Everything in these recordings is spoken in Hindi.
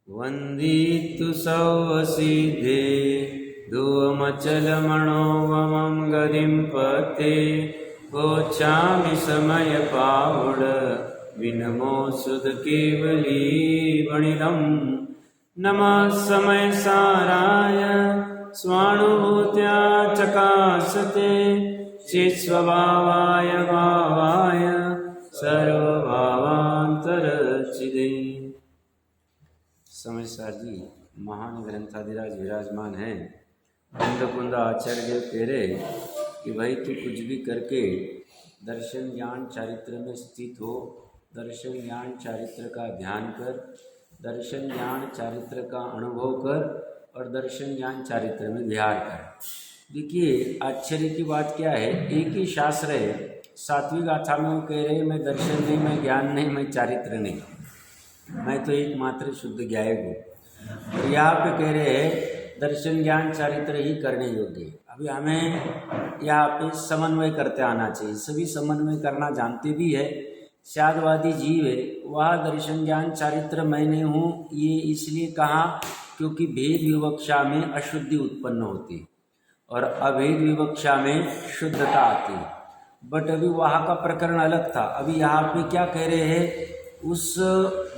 वन्दितु सौवसिद्धे धुवमचलमणोवमं गतिं पते गोच्छामि समयपावुड विनमो सुध केवली वणिदम् नमः समयसाराय स्वानुभूत्या चकासते चित्स्वभावाय भावाय सर्वभावांतरचिदे। समयसार जी महान ग्रंथाधिराज विराजमान हैं। कुंद आचार्य कह रहे कि भाई तू कुछ भी करके दर्शन ज्ञान चारित्र में स्थित हो, दर्शन ज्ञान चारित्र का ध्यान कर, दर्शन ज्ञान चारित्र का अनुभव कर और दर्शन ज्ञान चारित्र में विहार कर। देखिए आश्चर्य की बात क्या है, एक ही शास्त्र है, सात्विक गाथा में वो कह रहे मैं दर्शन नहीं, मैं ज्ञान नहीं, मैं चारित्र नहीं, मैं तो एकमात्र शुद्ध ज्ञायक हूँ। और यहाँ पे कह रहे हैं दर्शन ज्ञान चारित्र ही करने योग्य। अभी हमें यहाँ पे समन्वय करते आना चाहिए। सभी समन्वय करना जानते भी है। शादवादी जीव है, वह दर्शन ज्ञान चारित्र मैं नहीं हूँ ये इसलिए कहा क्योंकि भेद विवक्षा में अशुद्धि उत्पन्न होती और अभेद विवक्षा में शुद्धता आती। बट अभी वहाँ का प्रकरण अलग था। अभी यहाँ पे क्या कह रहे हैं, उस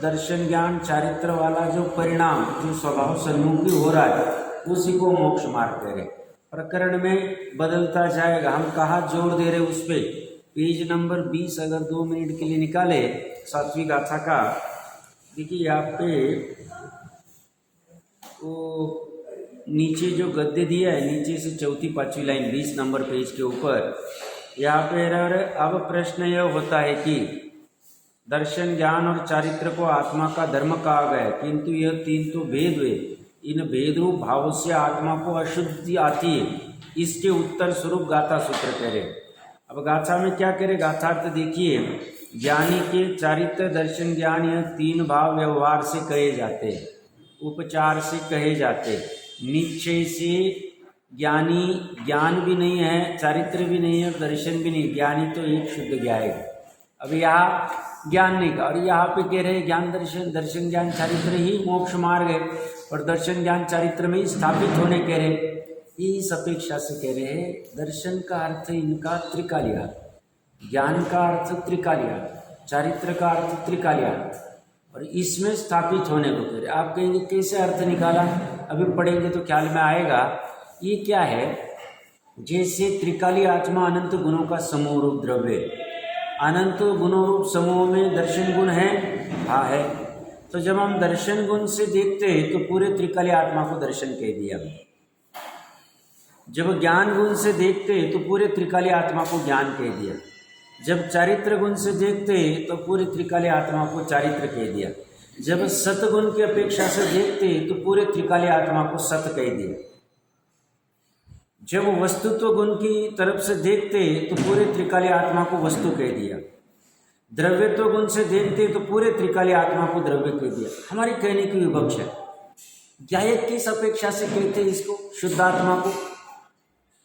दर्शन ज्ञान चारित्र वाला जो परिणाम जो स्वभाव सन्मुखी हो रहा है उसी को मोक्ष मार्ग कह रहे। प्रकरण में बदलता जाएगा। हम कहाँ जोर दे रहे उस पर, पेज नंबर 20 अगर 2 मिनट के लिए निकाले सात्विक गाथा का। देखिए यहाँ पे वो नीचे जो गद्य दिया है, नीचे से चौथी पांचवी लाइन 20 नंबर पेज के ऊपर, यहाँ पे अब प्रश्न यह होता है कि दर्शन ज्ञान और चारित्र को आत्मा का धर्म कहा गया है, किंतु यह तीन तो भेद हुए। इन भेद रूप भाव से आत्मा को अशुद्धि आती है। इसके उत्तर स्वरूप गाथा सूत्र कह रहे। अब गाथा में क्या कह रहे, गाथार्थ देखिए, ज्ञानी के चारित्र दर्शन ज्ञान यह तीन भाव व्यवहार से कहे जाते हैं, उपचार से कहे जाते। निश्चय से ज्ञानी ज्ञान भी नहीं है, चारित्र भी नहीं है, दर्शन भी नहीं, ज्ञानी तो एक शुद्ध ज्ञायक। अब यहाँ ज्ञान नहीं का, और यहाँ पे कह रहे ज्ञान दर्शन, दर्शन ज्ञान चारित्र ही मोक्ष मार्ग है और दर्शन ज्ञान चारित्र में ही स्थापित होने कह रहे। इस अपेक्षा से कह रहे हैं दर्शन का अर्थ इनका त्रिकालिया, ज्ञान का अर्थ त्रिकालिया, चारित्र का अर्थ त्रिकालिया और इसमें स्थापित होने को कह रहे। आप कहेंगे कैसे अर्थ निकाला, अभी पढ़ेंगे तो ख्याल में आएगा। ये क्या है, जैसे त्रिकाली आत्मा अनंत गुणों का समूह रूप द्रव्य, अनंत गुणों रूप समूह में दर्शन गुण है, हाँ है। तो जब हम दर्शन गुण से देखते हैं तो पूरे त्रिकाली आत्मा को दर्शन कह दिया। जब ज्ञान गुण से देखते हैं तो पूरे त्रिकाली आत्मा को ज्ञान कह दिया। जब चारित्र गुण से देखते हैं तो पूरे त्रिकाली आत्मा को चारित्र कह दिया। जब सतगुण की अपेक्षा से देखते हैं तो पूरे त्रिकाली आत्मा को सत कह दिया। जब वस्तुत्व गुण की तरफ से देखते तो पूरे त्रिकाली आत्मा को वस्तु कह दिया। द्रव्यत्व गुण से देखते तो पूरे त्रिकाली आत्मा को द्रव्य कह दिया। हमारी कहने की विवक्षा, ज्ञायक किस अपेक्षा से कहते हैं इसको, शुद्धात्मा को।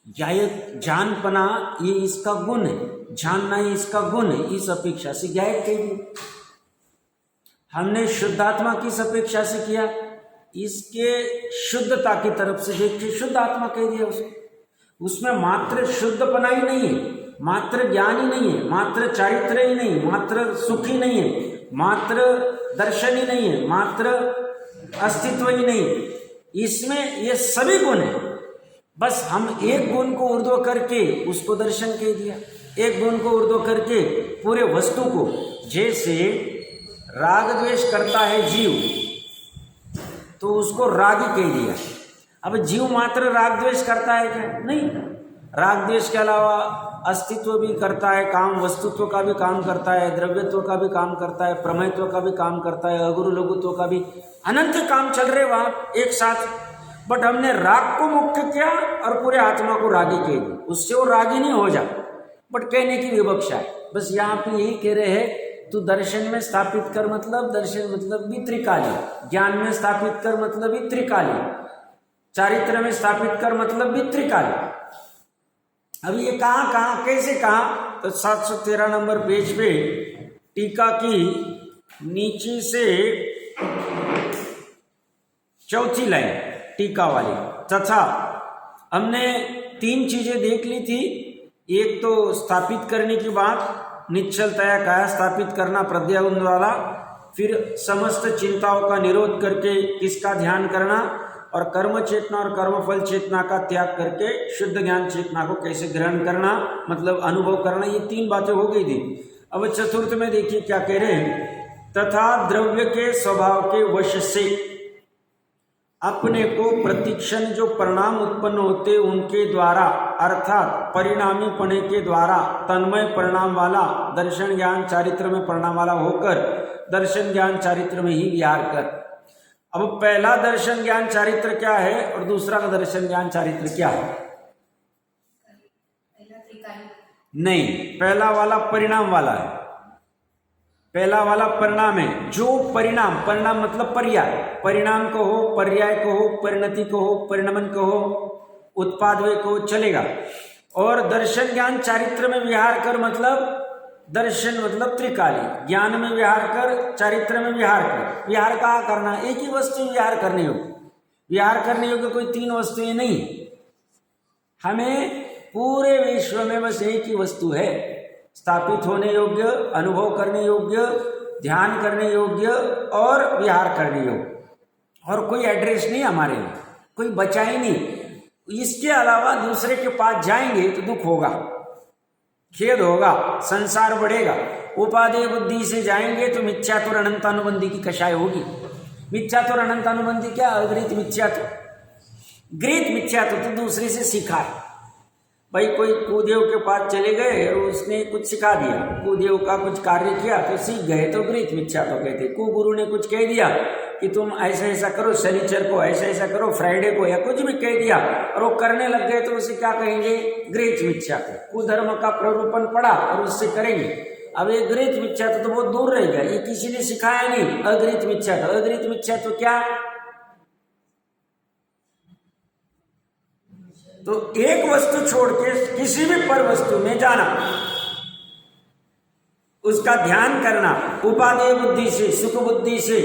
ज्ञायक जानपना ये इसका गुण है, जानना ये इसका गुण है, इस अपेक्षा से ज्ञायक कह दिया। हमने शुद्धात्मा किस अपेक्षा से किया, इसके शुद्धता की तरफ से देख के शुद्ध आत्मा कह दिया उसको। उसमें मात्र शुद्धपना ही नहीं है, मात्र ज्ञान ही नहीं है, मात्र चारित्र ही नहीं, मात्र सुख ही नहीं है, मात्र दर्शन ही नहीं है, मात्र अस्तित्व ही नहीं, इसमें ये सभी गुण है। बस हम एक गुण को ऊर्ध्व करके उसको दर्शन कह दिया, एक गुण को ऊर्ध्व करके पूरे वस्तु को। जैसे राग द्वेष करता है जीव तो उसको रागी कह दिया। अब जीव मात्र राग द्वेष करता है क्या, नहीं, राग द्वेष के अलावा अस्तित्व भी करता है काम, वस्तुत्व का भी काम करता है, द्रव्यत्व का भी काम करता है, प्रमेयत्व का भी काम करता है, अगुरु लघुत्व का भी, अनंत काम चल रहे वहाँ एक साथ। बट हमने राग को मुख्य किया और पूरे आत्मा को रागी कह दी, उससे वो रागी नहीं हो जा, बट कहने की विवक्षा है। बस यहाँ पे यही कह रहे हैं, तू दर्शन में स्थापित कर मतलब दर्शन मतलब भी त्रिकाली, ज्ञान में स्थापित कर मतलब भी त्रिकाली, चारित्र में स्थापित कर मतलब भी त्रिकाली। अब ये कहाँ कैसे कहा, तो 713 नंबर पेज पे टीका की नीचे से चौथी लाइन टीका वाली, तथा हमने 3 चीजें देख ली थी। एक तो स्थापित करने की बात, निश्चलतया काया स्थापित करना प्रज्ञागुण द्वारा, फिर समस्त चिंताओं का निरोध करके किसका ध्यान करना, और कर्म चेतना और कर्मफल चेतना का त्याग करके शुद्ध ज्ञान चेतना को कैसे ग्रहण करना, मतलब अनुभव करना। ये 3 बातें हो गई थी। अब चतुर्थ में देखिए क्या कह रहे हैं, तथा द्रव्य के स्वभाव के वश से अपने को प्रतिक्षण जो परिणाम उत्पन्न होते उनके द्वारा, अर्थात परिणामी पने के द्वारा तन्मय परिणाम वाला दर्शन ज्ञान चारित्र में परिणाम वाला होकर दर्शन ज्ञान चारित्र में ही विहार कर। अब पहला दर्शन ज्ञान चारित्र क्या है और दूसरा का दर्शन ज्ञान चारित्र क्या है? नहीं, पहला वाला परिणाम वाला है, पहला वाला परिणाम है। जो परिणाम, परिणाम मतलब पर्याय, परिणाम कहो, पर्याय कहो, परिणति कहो, परिणमन कहो, उत्पादवे कहो, चलेगा। और दर्शन ज्ञान चारित्र में विहार कर मतलब दर्शन मतलब त्रिकाली, ज्ञान में विहार कर, चारित्र में विहार कर। विहार कहाँ करना? एक ही वस्तु विहार करने योग्य, विहार करने योग्य कोई 3 वस्तुएं नहीं, हमें पूरे विश्व में बस एक ही वस्तु है, स्थापित होने योग्य, अनुभव करने योग्य, ध्यान करने योग्य और विहार करने योग्य, और कोई एड्रेस नहीं हमारे लिए, कोई बचा ही नहीं। इसके अलावा दूसरे के पास जाएंगे तो दुख होगा, खेद होगा, संसार बढ़ेगा। उपादेय बुद्धि से जाएंगे तो मिथ्यात्व और अनंतानुबंधी की कषाय होगी। मिथ्यात्व और अनंतानुबंधी क्या? अग्रित मिथ्यात्व, ग्रीत मिथ्यात्व तो दूसरे से सीखा है। भाई कोई कुदेव के पास चले गए और उसने कुछ सिखा दिया, कुदेव का कुछ कार्य किया तो सीख गए, तो ग्रीत मिथ्यात्व कहते। कुगुरु ने कुछ कह दिया कि तुम ऐसा ऐसा करो, शनिचर को ऐसा ऐसा करो, फ्राइडे को, या कुछ भी कह दिया और वो करने लग गए तो उसे क्या कहेंगे? ग्रीत मिथ्यात्व। कुधर्म का प्ररूपण पड़ा और उससे करेंगे। अब ये ग्रीत मिथ्यात्व तो बहुत दूर रहेगा, ये किसी ने सिखाया नहीं। अग्रीत मिथ्यात्व, अग्रीत मिथ्यात्व क्या? तो एक वस्तु छोड़ के किसी भी पर वस्तु में जाना, उसका ध्यान करना, उपादेय बुद्धि से, सुख बुद्धि से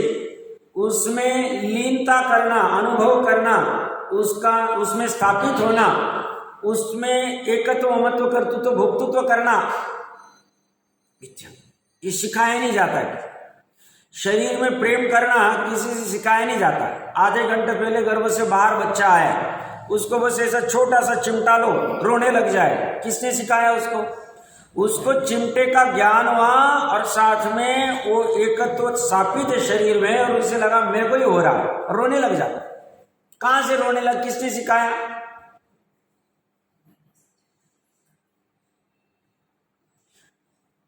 उसमें लीनता करना, अनुभव करना, उसमें स्थापित होना, उसमें एकत्व ममत्व कर्तृत्व भोक्तृत्व करना, ये सिखाया नहीं जाता है। शरीर में प्रेम करना किसी से सिखाया नहीं जाता। आधे घंटे पहले गर्भ से बाहर बच्चा आया, उसको बस ऐसा छोटा सा चिमटा लो, रोने लग जाए, किसने सिखाया उसको? उसको चिमटे का ज्ञान हुआ और साथ में वो एकत्व स्थापित है शरीर में, और उसे लगा मेरे को ही हो रहा, रोने लग जाता। कहां से रोने लग? किसने सिखाया?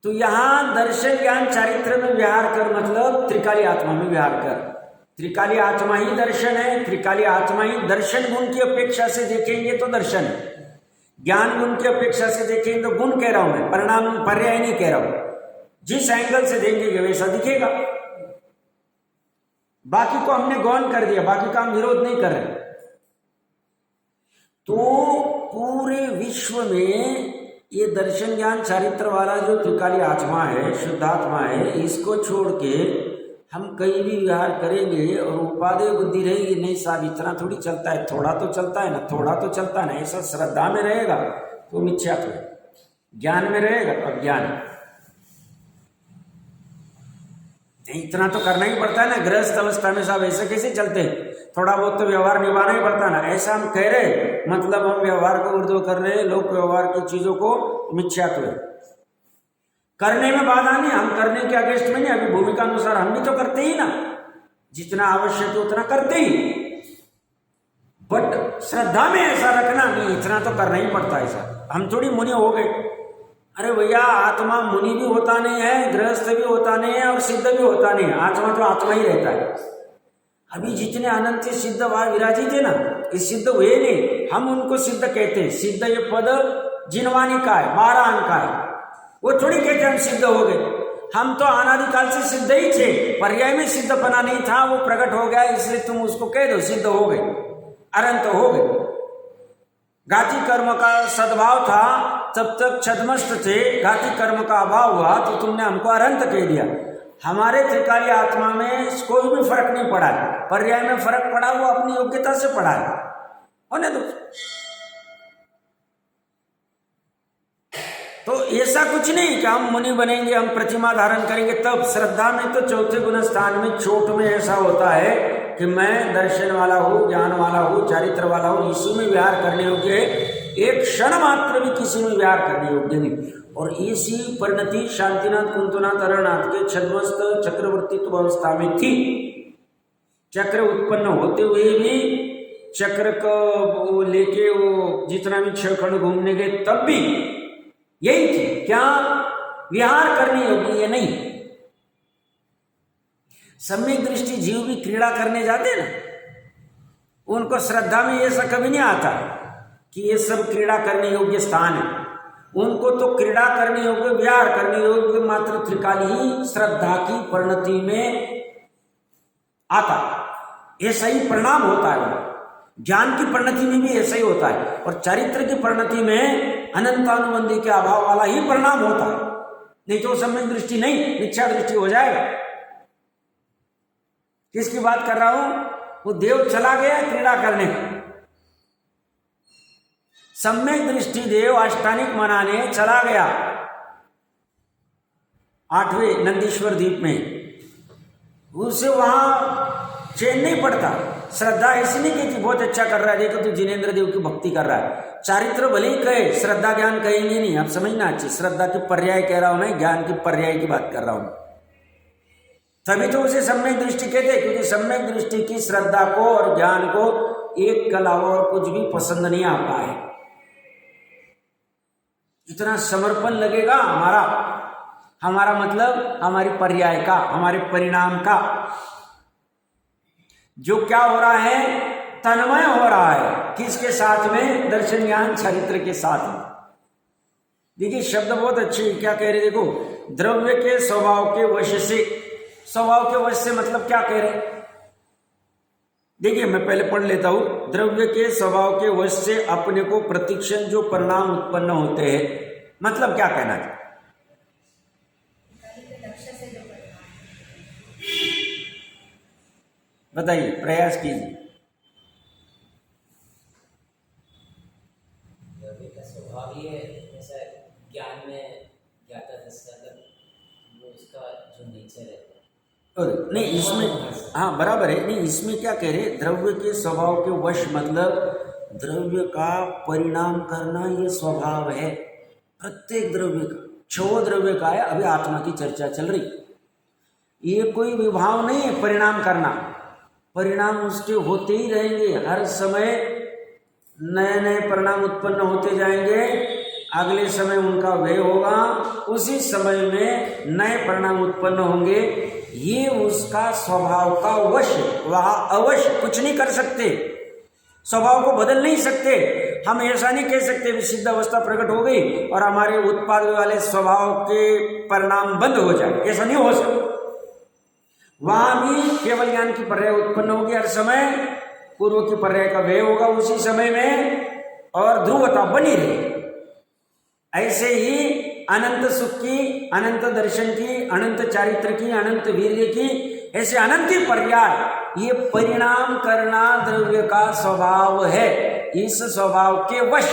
तो यहां दर्शन ज्ञान चारित्र में विहार कर मतलब त्रिकाली आत्मा में विहार कर। त्रिकाली आत्मा ही दर्शन है, त्रिकाली आत्मा ही दर्शन गुण की अपेक्षा से देखेंगे तो दर्शन है, ज्ञान गुण की अपेक्षा से देखेंगे तो गुण कह रहा हूं मैं, परिणाम पर्याय नहीं कह रहा हूं। जिस एंगल से देखेंगे वैसा दिखेगा। बाकी को हमने गौण कर दिया, बाकी का हम विरोध नहीं कर रहे। तो पूरे विश्व में ये दर्शन ज्ञान चारित्र वाला जो त्रिकाली आत्मा है, शुद्धात्मा है, इसको छोड़ के हम कहीं भी विहार करेंगे और उपादेय बुद्धि रहेगी, नहीं साहब इतना थोड़ी चलता है, थोड़ा तो चलता है ना, थोड़ा तो चलता है ना, ऐसा श्रद्धा में रहेगा तो मिथ्यात्व है, ज्ञान में रहेगा तो अज्ञान। इतना तो करना ही पड़ता है ना, गृहस्थ अवस्था में साहब ऐसे कैसे चलते हैं, थोड़ा बहुत तो व्यवहार निभाना ही पड़ता है ना। ऐसा हम कह रहे मतलब हम व्यवहार को उर्दू कर रहे हैं, लोक व्यवहार की चीजों को मिथ्यात्व है। करने में बाधा नहीं, हम करने के अगेंस्ट में नहीं, अभी भूमिका अनुसार हम भी तो करते ही ना, जितना आवश्यक है उतना करते ही, बट श्रद्धा में ऐसा रखना नहीं, इतना तो करना ही पड़ता है सर। हम थोड़ी मुनि हो गए, अरे भैया आत्मा मुनि भी होता नहीं है, गृहस्थ भी होता नहीं है और सिद्ध भी होता नहीं है, आत्मा तो आत्मा ही रहता है। अभी जितने अनंत सिद्ध वहां विराजित है ना, ये सिद्ध हुए नहीं, हम उनको सिद्ध कहते हैं। सिद्ध ये पद जिनवानी का है, 12 अंक का है, वो थोड़ी कहते हम सिद्ध हो गए। हम तो अनादिकाल से सिद्ध ही थे, पर्याय में सिद्धपना नहीं था, वो प्रकट हो गया, इसलिए तुम उसको कह दो सिद्ध हो गए, अनंत हो गए। घाती कर्म का सद्भाव था तब तक छद्मस्त थे, घाती कर्म का अभाव हुआ तो तुमने हमको अनंत कह दिया। हमारे त्रिकालीय आत्मा में कोई भी फर्क नहीं पड़ा है। पर्याय में फर्क पड़ा, वो अपनी योग्यता से पड़ा है, होने दो। तो ऐसा कुछ नहीं कि हम मुनि बनेंगे, हम प्रतिमा धारण करेंगे तब। श्रद्धा में तो चौथे गुण स्थान में चोट में ऐसा होता है कि मैं दर्शन वाला हूँ, ज्ञान वाला हूँ, चारित्र वाला हूँ, इसी में विहार करने योग्य है, एक क्षण मात्र भी किसी में विहार करने योग्य नहीं। और इसी परिणति शांतिनाथ कुंतनाथ अरनाथ के छद्मस्त चक्रवर्तित्व अवस्था में थी। चक्र उत्पन्न होते हुए भी चक्र को लेके वो जितना भी 6 खंड घूमने गए तब भी यही थी, क्या विहार करने योग्य ये नहीं। सम्यक दृष्टि जीव भी क्रीड़ा करने जाते ना, उनको श्रद्धा में ये सब कभी नहीं आता कि ये सब क्रीड़ा करने योग्य स्थान है। उनको तो क्रीड़ा करने योग्य, विहार करने योग्य मात्र त्रिकाल ही श्रद्धा की परिणति में आता। ऐसा ही परिणाम होता है। ज्ञान की परिणति में भी ऐसा ही होता है, और चरित्र की परिणति में अनंतानुबंधी के अभाव वाला ही परिणाम होता है। नहीं तो सम्यक दृष्टि नहीं, मिथ्या दृष्टि हो जाएगा। किसकी बात कर रहा हूं? वो देव चला गया क्रीड़ा करने। सम्यक दृष्टि देव अष्टानिक मनाने चला गया 8वें नंदीश्वर द्वीप में। उसे वहां चैन नहीं पड़ता। श्रद्धा ऐसी नहीं कहती बहुत अच्छा कर रहा है, देखो तू जिनेंद्र देव की भक्ति कर रहा है। चारित्र भले ही कहे, श्रद्धा ज्ञान कहेंगे नहीं। आप समझना अच्छी, श्रद्धा की पर्याय कह रहा हूं मैं, ज्ञान की पर्याय की बात कर रहा हूं। तभी तो उसे सम्यक दृष्टि कहते हैं, क्योंकि सम्यक दृष्टि की श्रद्धा को और ज्ञान को एक के अलावा और कुछ भी पसंद नहीं आता है। इतना समर्पण लगेगा हमारा मतलब हमारी पर्याय का, हमारे परिणाम का। जो क्या हो रहा है? तन्मय हो रहा है। किसके साथ में? दर्शन ज्ञान चरित्र के साथ में। देखिए शब्द बहुत अच्छे क्या कह रहे, देखो, द्रव्य के स्वभाव के वश से। स्वभाव के वश से मतलब क्या कह रहे? देखिए मैं पहले पढ़ लेता हूं। द्रव्य के स्वभाव के वश से अपने को प्रतिक्षण जो परिणाम उत्पन्न होते हैं, मतलब क्या कहना है? बताइए, प्रयास कीजिए। द्रव्य का स्वभाव ही है, जैसा ज्ञान में ज्ञाता दृष्टा वो उसका जो नेचर है। नहीं इसमें, हाँ बराबर है। नहीं इसमें क्या कह रहे? द्रव्य के स्वभाव के वश मतलब द्रव्य का परिणाम करना ये स्वभाव है प्रत्येक द्रव्य का। 6 द्रव्य का है, अभी आत्मा की चर्चा चल रही। ये कोई विभाव नहीं है परिणाम करना, परिणाम उसके होते ही रहेंगे। हर समय नए नए परिणाम उत्पन्न होते जाएंगे, अगले समय उनका व्यय होगा, उसी समय में नए परिणाम उत्पन्न होंगे। ये उसका स्वभाव का वश, वह अवश्य कुछ नहीं कर सकते, स्वभाव को बदल नहीं सकते। हम ऐसा नहीं कह सकते विशुद्ध अवस्था प्रकट हो गई और हमारे उत्पाद वाले स्वभाव के परिणाम बंद हो जाए, ऐसा नहीं हो सकता। वहां भी केवल ज्ञान की पर्याय उत्पन्न होगी हर समय, पूर्व की पर्याय का व्यय होगा उसी समय में, और ध्रुवता बनी रहेगी। ऐसे ही अनंत सुख की, अनंत दर्शन की, अनंत चारित्र की, अनंत वीर्य की, ऐसे अनंत पर्याय ये परिणाम करना द्रव्य का स्वभाव है। इस स्वभाव के वश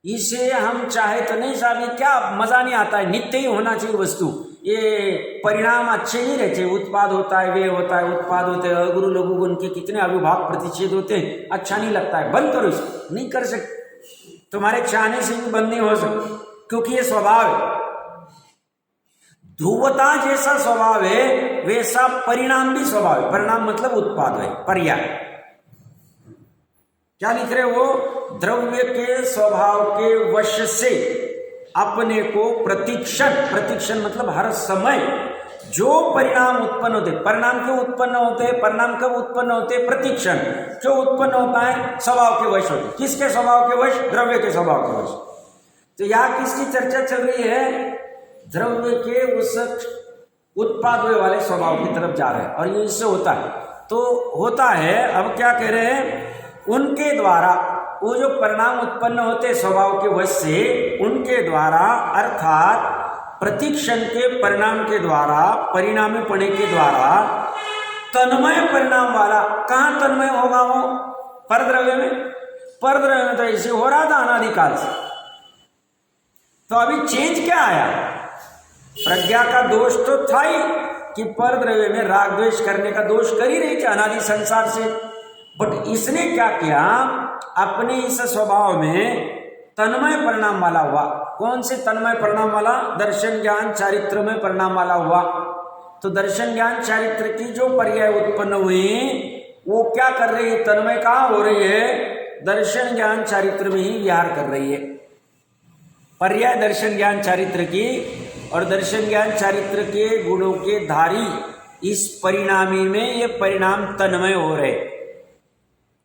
इसे हम चाहे तो नहीं साहब, क्या मजा नहीं आता है, नित्य ही होना चाहिए वस्तु। ये परिणाम अच्छे नहीं रहते, उत्पाद होता है, व्यय होता है, उत्पाद होते हैं, गुरु लघु गुण के कितने अविभाग प्रतिषेध होते हैं, अच्छा नहीं लगता है, बंद करो इसको। नहीं कर सकते, तुम्हारे चाहने से भी बंद नहीं हो सकता, क्योंकि ये स्वभाव है। ध्रुवता जैसा स्वभाव है वैसा परिणाम भी स्वभाव है। परिणाम मतलब उत्पाद है, पर्याय। क्या लिख रहे हो? द्रव्य के स्वभाव के वश से अपने को प्रतिक्षण, प्रतिक्षण मतलब हर समय जो परिणाम उत्पन्न होते। परिणाम क्यों उत्पन्न होते हैं? परिणाम कब उत्पन्न होते हैं? प्रतिक्षण। क्यों उत्पन्न होता है? स्वभाव के वश होते। किसके स्वभाव के वश? द्रव्य के स्वभाव के वश। तो यहां किसकी चर्चा चल रही है? द्रव्य के उस उत्पाद वाले स्वभाव की तरफ जा रहे हैं, और ये इससे होता है। तो होता है, अब क्या कह रहे हैं? उनके द्वारा वो जो परिणाम उत्पन्न होते स्वभाव के वश से, उनके द्वारा अर्थात प्रतिक्षण के परिणाम के द्वारा, परिणामीपणे के द्वारा तन्मय परिणाम वाला, कहाँ तन्मय होगा वो? परद्रव्य में। परद्रव्य में तो ऐसे हो रहा था अनादिकाल से। तो अभी चेंज क्या आया? प्रज्ञा का दोष तो था ही कि परद्रव्य में राग द्वेष करने का दोष कर ही रही थी अनादि संसार से, बट इसने क्या किया? अपने इस स्वभाव में तन्मय परिणाम वाला हुआ। कौन से तन्मय परिणाम वाला? दर्शन ज्ञान चारित्र में परिणाम वाला हुआ। तो दर्शन ज्ञान चारित्र की जो पर्याय उत्पन्न हुई वो क्या कर रही है? तन्मय कहाँ हो रही है? दर्शन ज्ञान चारित्र में ही विहार कर रही है। पर्याय दर्शन ज्ञान चारित्र की, और दर्शन ज्ञान चारित्र के गुणों के धारी इस परिणामी में ये परिणाम तन्मय हो रहे,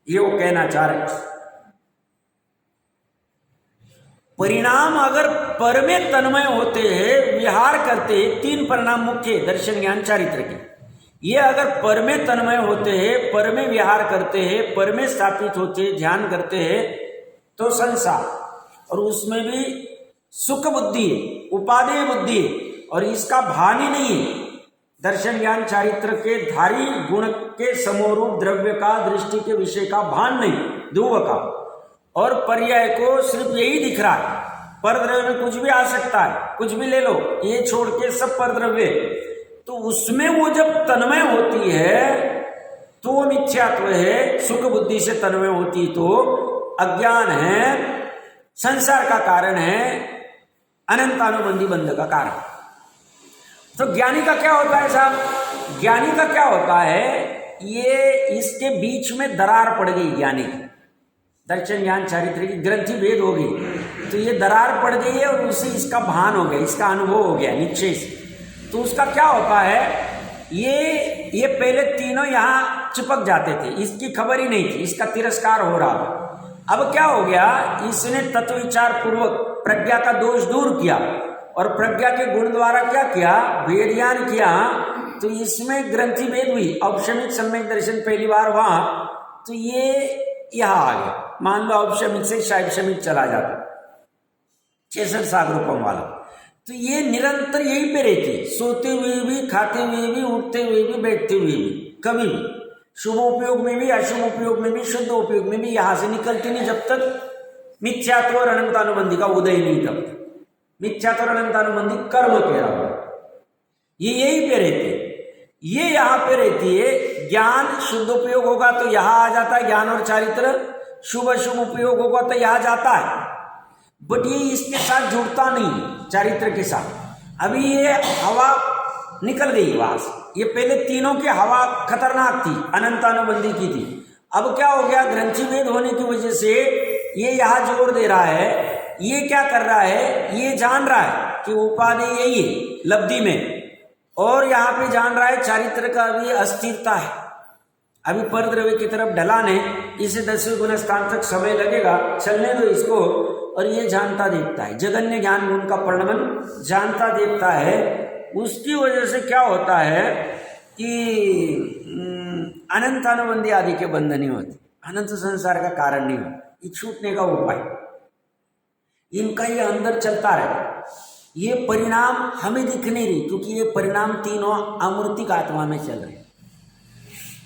ये वो कहना चाह रहे। परिणाम अगर पर में तन्मय होते हैं, विहार करते हैं, तीन परिणाम मुख्य दर्शन ज्ञान चारित्र के, ये अगर पर में तन्मय होते हैं, पर में विहार करते हैं, पर में स्थापित होते हैं, ध्यान करते हैं, तो संसार, और उसमें भी सुख बुद्धि, उपादेय बुद्धि, और इसका भान ही नहीं है। दर्शन ज्ञान चारित्र के धारी गुण के समोरूप द्रव्य का, दृष्टि के विषय का भान नहीं, ध्रुव का, और पर्याय को सिर्फ यही दिख रहा है। परद्रव्य में कुछ भी आ सकता है, कुछ भी ले लो, ये छोड़ के सब परद्रव्य। तो उसमें वो जब तन्मय होती है तो वो मिथ्यात्व है, सुख बुद्धि से तन्मय होती तो अज्ञान है, संसार का कारण है, अनंतानुबंधी बंध का कारण। तो ज्ञानी का क्या होता है साहब? ज्ञानी का क्या होता है? ये इसके बीच में दरार पड़ गई ज्ञानी की, दर्शन ज्ञान चारित्र की ग्रंथि भेद हो गई, तो ये दरार पड़ गई है और उससे इसका भान हो गया, इसका अनुभव हो गया निश्चय से। तो उसका क्या होता है? ये पहले तीनों यहाँ चिपक जाते थे, इसकी खबर ही नहीं थी, इसका तिरस्कार हो रहा था। अब क्या हो गया? इसने तत्व विचार पूर्वक प्रज्ञा का दोष दूर किया और प्रज्ञा के गुण द्वारा क्या किया? वेद ज्ञान किया, तो इसमें ग्रंथि भेद हुई, औपशमिक सम्यक दर्शन पहली बार हुआ, तो ये यहाँ आ गया। मान लो औपशमिक से शैक्षमिक चला जाता, 66 सागरूपम वाला, तो ये निरंतर यहीं पे रहती, सोते हुए भी, खाते हुए भी, उठते हुए भी, बैठते हुए भी, कभी भी शुभ उपयोग में भी, अशुभ उपयोग में भी, शुद्ध उपयोग में भी यहां से निकलती नहीं जब तक मिथ्यात्व और अनंतानुबंधी का उदय नहीं। तब मिथ्यात्व और अनंतानुबंधी कर्म कह रहा हूं, ये यहीं पे रहते, ये यहां पे रहती है। ज्ञान शुद्ध उपयोग होगा तो यहां आ जाता है ज्ञान और चारित्र, शुभ अशुभ उपयोग होगा तो यहां जाता है, बट ये इसके साथ जुड़ता नहीं चारित्र के साथ। अभी ये हवा निकल गई वहां से, ये पहले तीनों की हवा खतरनाक थी, अनंतानुबंधी की थी। अब क्या हो गया? ग्रंथि भेद होने की वजह से ये यहां जोर दे रहा है, ये क्या कर रहा है? ये जान रहा है कि उपाधि यही है लब्धि में, और यहाँ पे जान रहा है चारित्र का भी अस्थिरता है, अभी परद्रव्य की तरफ ढलान है, इसे 10वें गुण स्थान तक समय लगेगा, चलने दो इसको। और ये जानता देखता है, जगन्य ज्ञान गुण का परिणमन जानता देखता है। उसकी वजह से क्या होता है कि अनंतानुबंधी आदि के बंधन नहीं होते, अनंत संसार का कारण नहीं होता, ये छूटने का उपाय इनका ये अंदर चलता रहता। ये परिणाम हमें दिख नहीं रही, क्योंकि ये परिणाम तीनों अमूर्तिक आत्मा में चल रहे,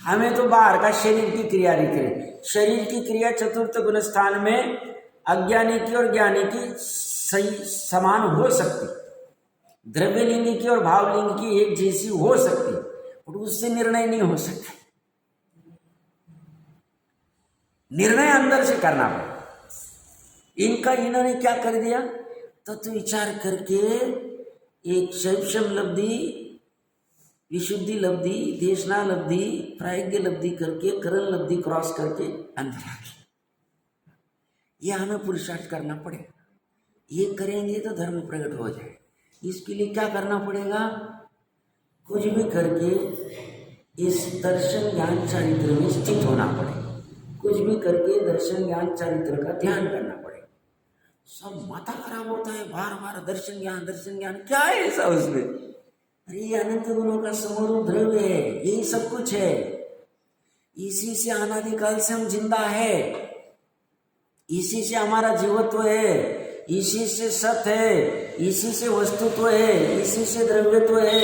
हमें तो बाहर का शरीर की क्रिया दिख रही। शरीर की क्रिया चतुर्थ गुण स्थान में अज्ञानी की और ज्ञानी की सही समान हो सकती, द्रव्यलिंगी की और भावलिंग की एक जैसी हो सकती, और उससे निर्णय नहीं हो सकता। निर्णय अंदर से करना पड़ेगा। इनका इन्होंने क्या कर दिया? तत्व विचार करके एक शैवशम लब्धि, विशुद्धि लब्धि, देशना लब्धि, प्राज्ञ लब्धि करके करण लब्धि क्रॉस करके अंदर आ गए। ये हमें पुरुषार्थ करना पड़ेगा, ये करेंगे तो धर्म प्रकट हो जाए। इसके लिए क्या करना पड़ेगा? कुछ भी करके इस दर्शन ज्ञान चारित्र में स्थित होना पड़ेगा, कुछ भी करके दर्शन ज्ञान चारित्र का ध्यान करना पड़ेगा। सब माथा खराब होता है, बार बार दर्शन ज्ञान क्या है ऐसा उसमें? अरे ये अनंत गुणों का समूह द्रव्य है, यही सब कुछ है, इसी से अनादिकाल से हम जिंदा है, इसी से हमारा जीवत्व है। इसी से सत है, इसी से वस्तुत्व है, इसी से द्रव्यत्व है,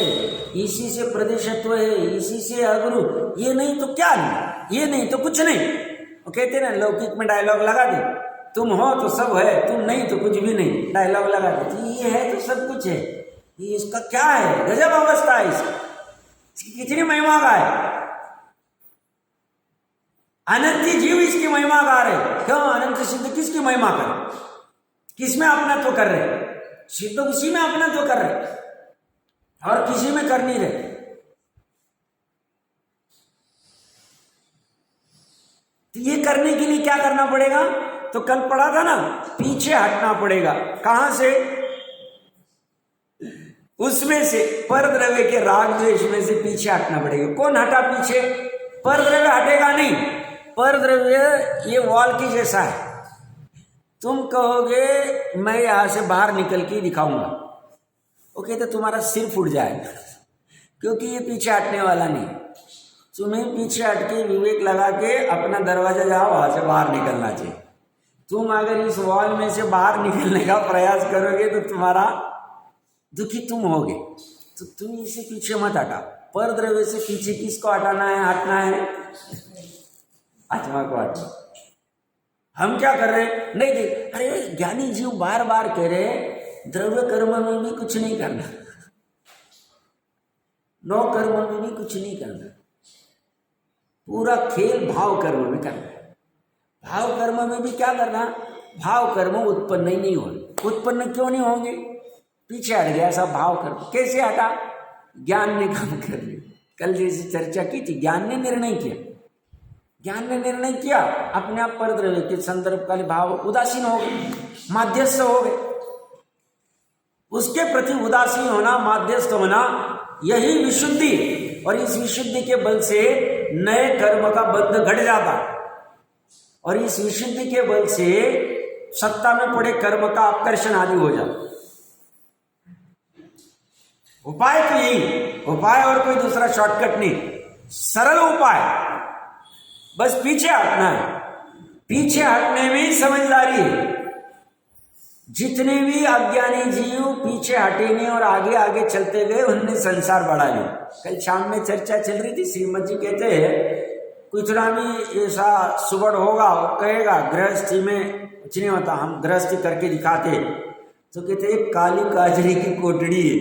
इसी से प्रदेशत्व है, इसी से अगुरु। ये नहीं तो क्या नहीं, ये नहीं तो कुछ नहीं। वो कहते ना लौकिक में डायलॉग लगा दे, तुम हो तो सब है, तुम नहीं तो कुछ भी नहीं, डायलॉग लगा दे। ये है तो सब कुछ है, ये इसका क्या है, गजब अवस्था है इसकी, कितनी महिमा का है। अनंत जीव इसकी महिमा गा रहे। क्यों? अनंत सिद्ध किसकी महिमा कर, किसमें अपना तो कर रहे, सिद्ध किसी में अपना तो कर रहे और किसी में कर नहीं रहे। तो ये करने के लिए क्या करना पड़ेगा? तो कल पढ़ा था ना, पीछे हटना पड़ेगा। कहां से? उसमें से, पर द्रव्य के राग द्वेष में से पीछे हटना पड़ेगा। कौन हटा पीछे? पर द्रव्य हटेगा नहीं। पर द्रव्य ये वॉल की जैसा है। तुम कहोगे मैं यहां से बाहर निकल के दिखाऊंगा, ओके, तो तुम्हारा सिर फूट जाएगा, क्योंकि ये पीछे हटने वाला नहीं। तुम्हें पीछे हटके विवेक लगा के अपना दरवाजा जाओ, वहां से बाहर निकलना चाहिए। तुम अगर इस वॉल में से बाहर निकलने का प्रयास करोगे तो तुम्हारा दुखी तुम होगे। तो तुम इसे पीछे मत हटा। पर द्रव्य से पीछे किसको हटाना है, हटना है? आत्मा को हटाना। हम क्या कर रहे हैं? नहीं देख, अरे ज्ञानी जीव बार बार कह रहे द्रव्य कर्म में भी कुछ नहीं करना, नौ कर्म में भी कुछ नहीं करना, पूरा खेल भाव कर्म में करना है। भाव कर्म में भी क्या करना? भाव कर्म उत्पन्न ही नहीं होंगे। उत्पन्न क्यों नहीं होंगे? पीछे हट गया सब भाव कर्म। कैसे हटा? ज्ञान ने काम कर लिया। कल जैसी चर्चा की थी, ज्ञान ने निर्णय किया। ज्ञान ने निर्णय किया, अपने आप पर द्रव्य के संदर्भ काली भाव उदासीन हो गए, माध्यस्थ हो गए। उसके प्रति उदासीन होना, माध्यस्थ होना, यही विशुद्धि है। और इस विशुद्धि के बल से नए कर्म का बंध घट जाता, और इस विशुद्धि के बल से सत्ता में पड़े कर्म का आकर्षण आदि हो जाता। उपाय तो यही, उपाय और कोई दूसरा शॉर्टकट नहीं, सरल उपाय, बस पीछे हटना है। पीछे हटने में ही समझदारी है। जितने भी अज्ञानी जीव पीछे हटे नहीं और आगे आगे चलते गए, उनने संसार बढ़ा लिया। कल शाम में चर्चा चल रही थी, श्रीमद जी कहते हैं कुछ ना भी ऐसा सुबड़ होगा, कहेगा गृहस्थी में कुछ नहीं होता, हम गृहस्थी करके दिखाते। तो कहते एक काली काजरी की कोटड़ी है,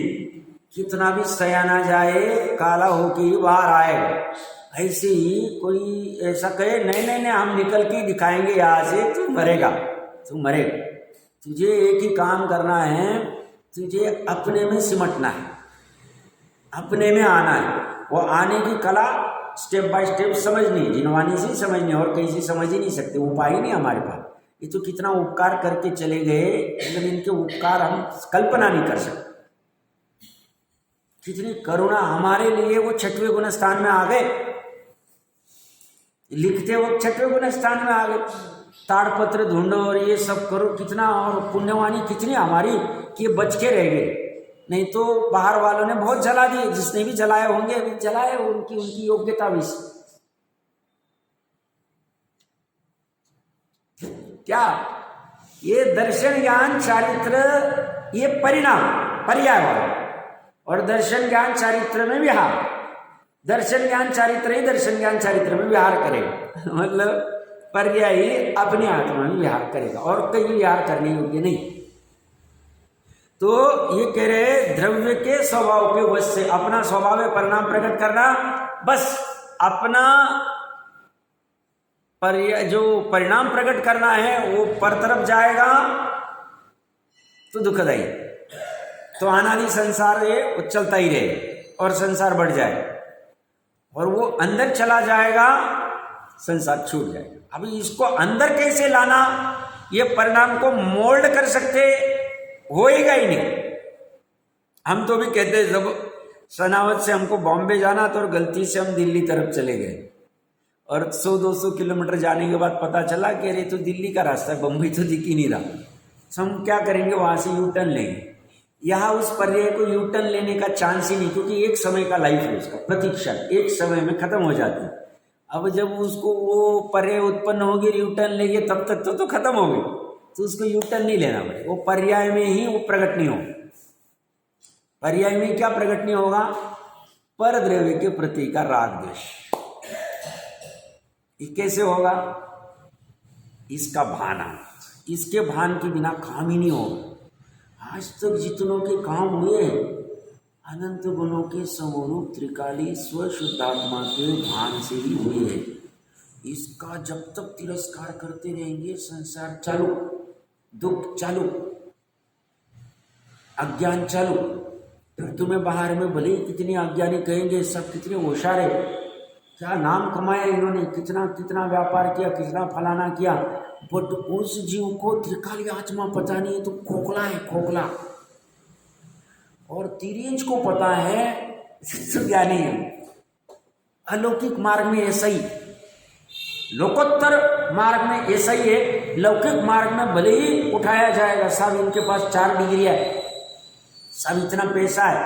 कितना भी सयाना जाए काला होके ही बाहर आएगा। ऐसे ही कोई ऐसा कहे नहीं नहीं नहीं हम निकल के दिखाएंगे यहाँ से, तू मरेगा, तू मरेगा। तुझे एक ही काम करना है, तुझे अपने में सिमटना है, अपने में आना है। वो आने की कला स्टेप बाय स्टेप समझनी, जिनवानी से समझनी, और कहीं से समझ ही नहीं सकते, उपाय ही नहीं हमारे पास। ये तो कितना उपकार करके चले गए, लेकिन इनके उपकार हम कल्पना नहीं कर सकते। कितनी करुणा हमारे लिए वो 6वें गुण स्थान में आ गए, लिखते वक्त 6वें गुण स्थान में आ गए। ताड़पत्र ढूंढो और ये सब करो, कितना, और पुण्यवानी कितनी हमारी कि ये बच के रह गए। नहीं तो बाहर वालों ने बहुत जला दिए, जिसने भी जलाए होंगे अभी जलाए, उनकी योग्यता भी। क्या ये दर्शन ज्ञान चारित्र, ये परिणाम पर्याय वाला, और दर्शन ज्ञान चारित्र में विहार। दर्शन ज्ञान चारित्र ही दर्शन ज्ञान चारित्र में विहार करेगा, मतलब पर्यायी अपने आत्मा में विहार करेगा, और कहीं विहार करने योग्य नहीं। तो ये कह रहे द्रव्य के स्वभाव के वश से अपना स्वभाव में परिणाम प्रकट करना, बस अपना जो परिणाम प्रकट करना है वो पर तरफ जाएगा तो दुखदाई, तो अनादि संसार ये वो चलता ही रहे और संसार बढ़ जाए, और वो अंदर चला जाएगा संसार छूट जाएगा। अभी इसको अंदर कैसे लाना, ये परिणाम को मोल्ड कर सकते होएगा ही नहीं। हम तो भी कहते जब सनावत से हमको बॉम्बे जाना तो गलती से हम दिल्ली तरफ चले गए, और 100-200 किलोमीटर जाने के बाद पता चला कि अरे तो दिल्ली का रास्ता है, बम्बई तो दिख ही नहीं रहा। तो हम क्या करेंगे, वहां से यू टर्न लेंगे। यहाँ उस पर्याय को यू टर्न लेने का चांस ही नहीं, क्योंकि एक समय का लाइफ है उसका, प्रतीक्षा एक समय में खत्म हो जाती है। अब जब उसको वो पर्याय उत्पन्न होगी, यू टर्न लेंगे, तब तक तो खत्म होगी। तो उसको यूटर्न नहीं लेना पड़ेगा, वो पर्याय में ही वो प्रकट नहीं होगा। पर्याय में क्या प्रकट नहीं होगा? पर द्रव्य के प्रति का राग द्वेष। ये कैसे होगा? इसका भान आना, इसके भान के बिना काम ही नहीं होगा। आज तक जितनों के काम हुए अनंत गुणों के समरूप त्रिकाली स्वशुद्धात्मा के भान से ही हुए हैं। इसका जब तक तिरस्कार करते रहेंगे संसार चालू, दुख चालू, अज्ञान चालू। फिर तुम्हें बाहर में भले ही कितनी अज्ञानी कहेंगे, सब कितने होशियार है, क्या नाम कमाया इन्होंने, कितना कितना व्यापार किया, कितना फलाना किया, बट उस जीव को त्रिकाली आत्मा पता नहीं है तो खोखला है, खोखला। और तिर्यंच को पता है तो ज्ञानी है। अलौकिक मार्ग में ऐसा ही, लोकोत्तर मार्ग में ऐसा ही है। लौकिक मार्ग में भले ही उठाया जाएगा, साहब इनके पास 4 डिग्रियां है, सब इतना पैसा है,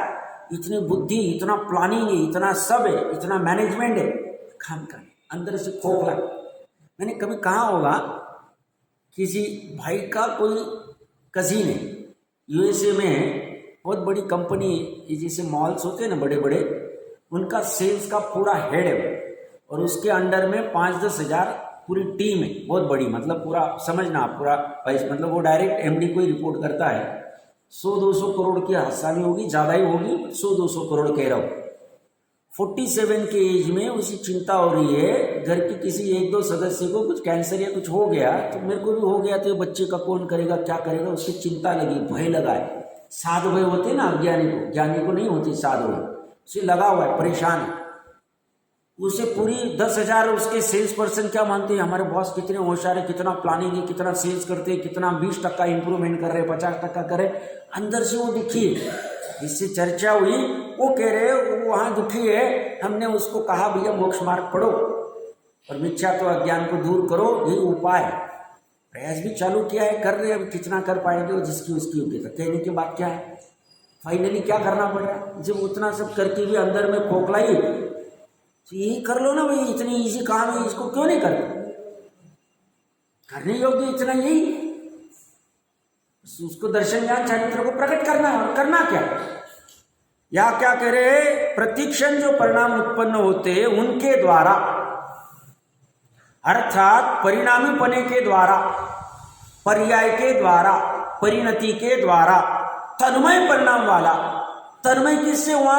इतनी बुद्धि, इतना प्लानिंग है, इतना सब है, इतना मैनेजमेंट है, काम का अंदर से खोखला। मैंने कभी कहा होगा, किसी भाई का कोई कजिन है, यूएसए में बहुत बड़ी कंपनी है, जैसे मॉल्स होते हैं ना बड़े बड़े, उनका सेल्स का पूरा हेड है और उसके अंडर में 5-10 हज़ार पूरी टीम है, बहुत बड़ी, मतलब पूरा समझना, पूरा मतलब वो डायरेक्ट एमडी को ही रिपोर्ट करता है। 100-200 करोड़ की हादसा भी होगी, ज़्यादा ही होगी, 100-200 करोड़ कह रहा हूँ। 47 के एज में उसी चिंता हो रही है, घर के किसी 1-2 सदस्य को कुछ कैंसर या कुछ हो गया, तो मेरे को भी हो गया, तो बच्चे का कौन करेगा, क्या करेगा, उसकी चिंता लगी, भय लगा है। साधु भय होते हैं ना अज्ञानी को, ज्ञानी को नहीं होती साधु भय, उसे लगा हुआ है, परेशान है। उसे पूरी 10,000 उसके सेल्स पर्सन क्या मानते हैं, हमारे बॉस कितने होशियार है, कितना प्लानिंग है, कितना सेल्स करते हैं, कितना 20% इंप्रूवमेंट कर रहे हैं, 50% कर रहे हैं। अंदर से वो दुखी है, जिससे चर्चा हुई वो कह रहे वो वहाँ दुखी है। हमने उसको कहा भैया मोक्ष मार्ग पढ़ो और मिथ्या तो अज्ञान को दूर करो, यही उपाय। प्रयास भी चालू किया है, कर रहे हैं, अब कितना कर पाएंगे वो जिसकी उसकी योग्यता। कहने की बात क्या है, फाइनली क्या करना पड़ रहा है, जब उतना सब करके भी अंदर में खोखलाई, तो यही कर लो ना भाई, इतनी इजी काम है, इसको क्यों नहीं करते, करने योग्य इतना यही, उसको दर्शन ज्ञान चरित्र को प्रकट करना है। और करना क्या, या क्या कह रहे, प्रतिक्षण जो परिणाम उत्पन्न होते हैं उनके द्वारा, अर्थात परिणामी पने के द्वारा, पर्याय के द्वारा, परिणति के द्वारा, तन्मय परिणाम वाला। तन्मय किससे हुआ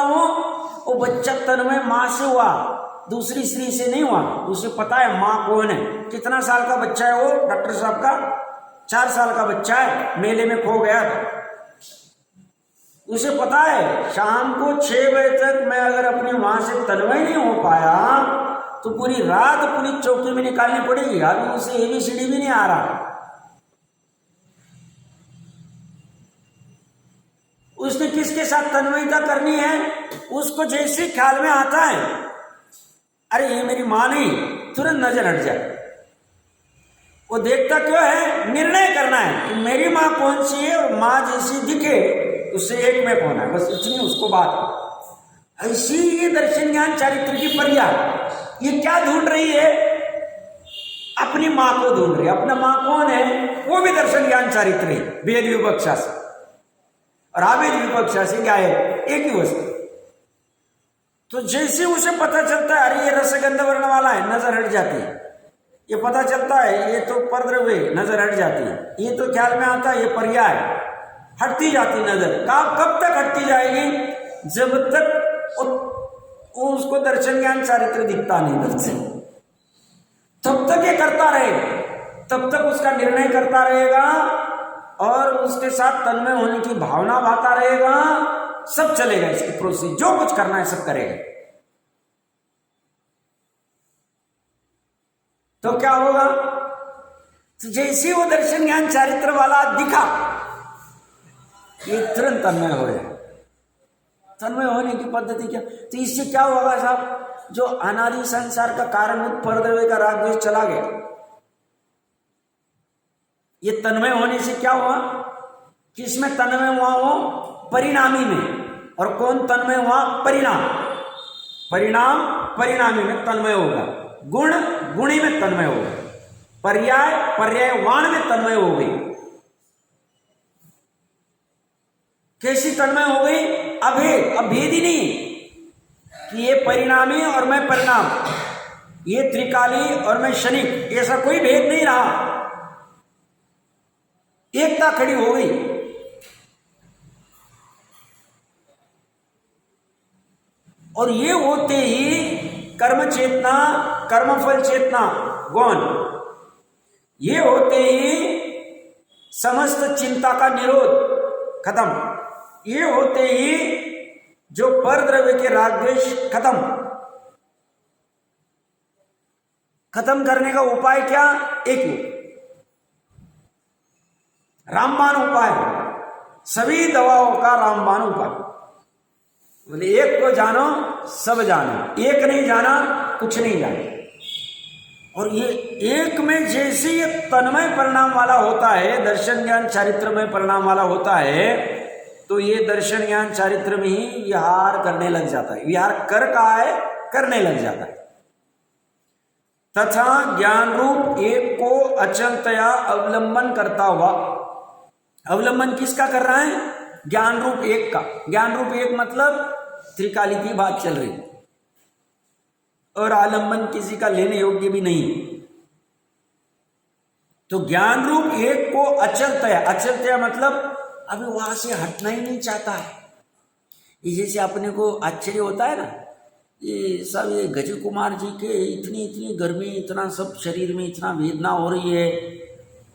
वो बच्चा तन्मय माँ से हुआ, दूसरी स्त्री से नहीं हुआ। उसे पता है माँ कौन है। कितना साल का बच्चा है वो डॉक्टर साहब का, 4 साल का बच्चा है, मेले में खो गया था। उसे पता है शाम को 6 बजे तक मैं अगर अपनी माँ से तन्मय नहीं हो पाया तो पूरी रात पुलिस चौकी में निकालनी पड़ेगी। अभी उसे ABCD भी नहीं आ रहा। उसने किसके साथ तन्मयता करनी है, उसको जैसे ख्याल में आता है अरे ये मेरी माँ नहीं, तुरंत नजर हट जाए। वो देखता क्यों है, निर्णय करना है कि मेरी माँ कौन सी है और माँ जैसी दिखे उससे एक में कौन है, बस इतनी उसको बात। ऐसी ये दर्शन ज्ञान चारित्र की पर्याय, ये क्या ढूंढ रही है, अपनी माँ को ढूंढ रही है। अपना माँ कौन है, वो भी दर्शन ज्ञान चारित्र है, भेद विवक्षा से और अभेद विवक्षा से क्या है, एक ही वस्तु। तो जैसे उसे पता चलता है अरे ये रसगंध वर्ण वाला है, नजर हट जाती है। ये पता चलता है ये तो परद्रव्य, नजर हट जाती है। ये तो ख्याल में आता है ये पर्याय, हटती जाती नजर। कब तक हटती जाएगी, जब तक वो उसको दर्शन ज्ञान चारित्र दिखता नहीं दर्शन, तब तक ये करता रहेगा, तब तक उसका निर्णय करता रहेगा और उसके साथ तन्मय होने की भावना भाता रहेगा। सब चलेगा, इसकी प्रोसेस जो कुछ करना है सब करेगा। तो क्या होगा, तो जैसे वो दर्शन ज्ञान चारित्र वाला दिखा, ये तुरंत तन्मय हो जाए। तन्मय होने की पद्धति क्या, तो इससे क्या होगा साहब, जो अनादि संसार का कारणभूत परद्रव्य का राग द्वेष चला गया। ये तन्मय होने से क्या हुआ, किसमें तन्मय हुआ, वो परिणामी में। और कौन तन्मय हुआ, परिणाम। परिणाम परिणामी में तन्मय होगा, गुण गुणी में तन्मय होगा, पर्याय पर्यायवान में तन्मय हो गई। कैसी तन्मय हो गई? अभेद, अब भेद ही नहीं कि ये परिणामी और मैं परिणाम, ये त्रिकाली और मैं क्षणिक, ऐसा कोई भेद नहीं रहा, एकता खड़ी हो गई। और ये होते ही कर्म चेतना, कर्मफल चेतना गौण, ये होते ही समस्त चिंता का निरोध खत्म, ये होते ही जो पर द्रव्य के राग द्वेष खत्म करने का उपाय क्या? एक ही रामबाण उपाय, सभी दवाओं का रामबाण उपाय। बोले एक को जानो सब जानो, एक नहीं जाना कुछ नहीं जाना। और ये एक में जैसे ये तन्मय परिणाम वाला होता है, दर्शन ज्ञान चारित्र में परिणाम वाला होता है, तो ये दर्शन ज्ञान चारित्र में ही विहार करने लग जाता है। विहार कर कहा है? करने लग जाता है। तथा ज्ञान रूप एक को अचलतया अवलंबन करता हुआ, अवलंबन किसका कर रहा है? ज्ञान रूप एक का। ज्ञान रूप एक मतलब त्रिकाली की बात चल रही, और आलंबन किसी का लेने योग्य भी नहीं। तो ज्ञान रूप एक को अचलतया, अचलतया मतलब अभी वहां से हटना ही नहीं चाहता है। ये जैसे अपने को आश्चर्य होता है ना, ये सब ये गज कुमार जी के इतनी गर्मी, इतना सब शरीर में इतना वेदना हो रही है,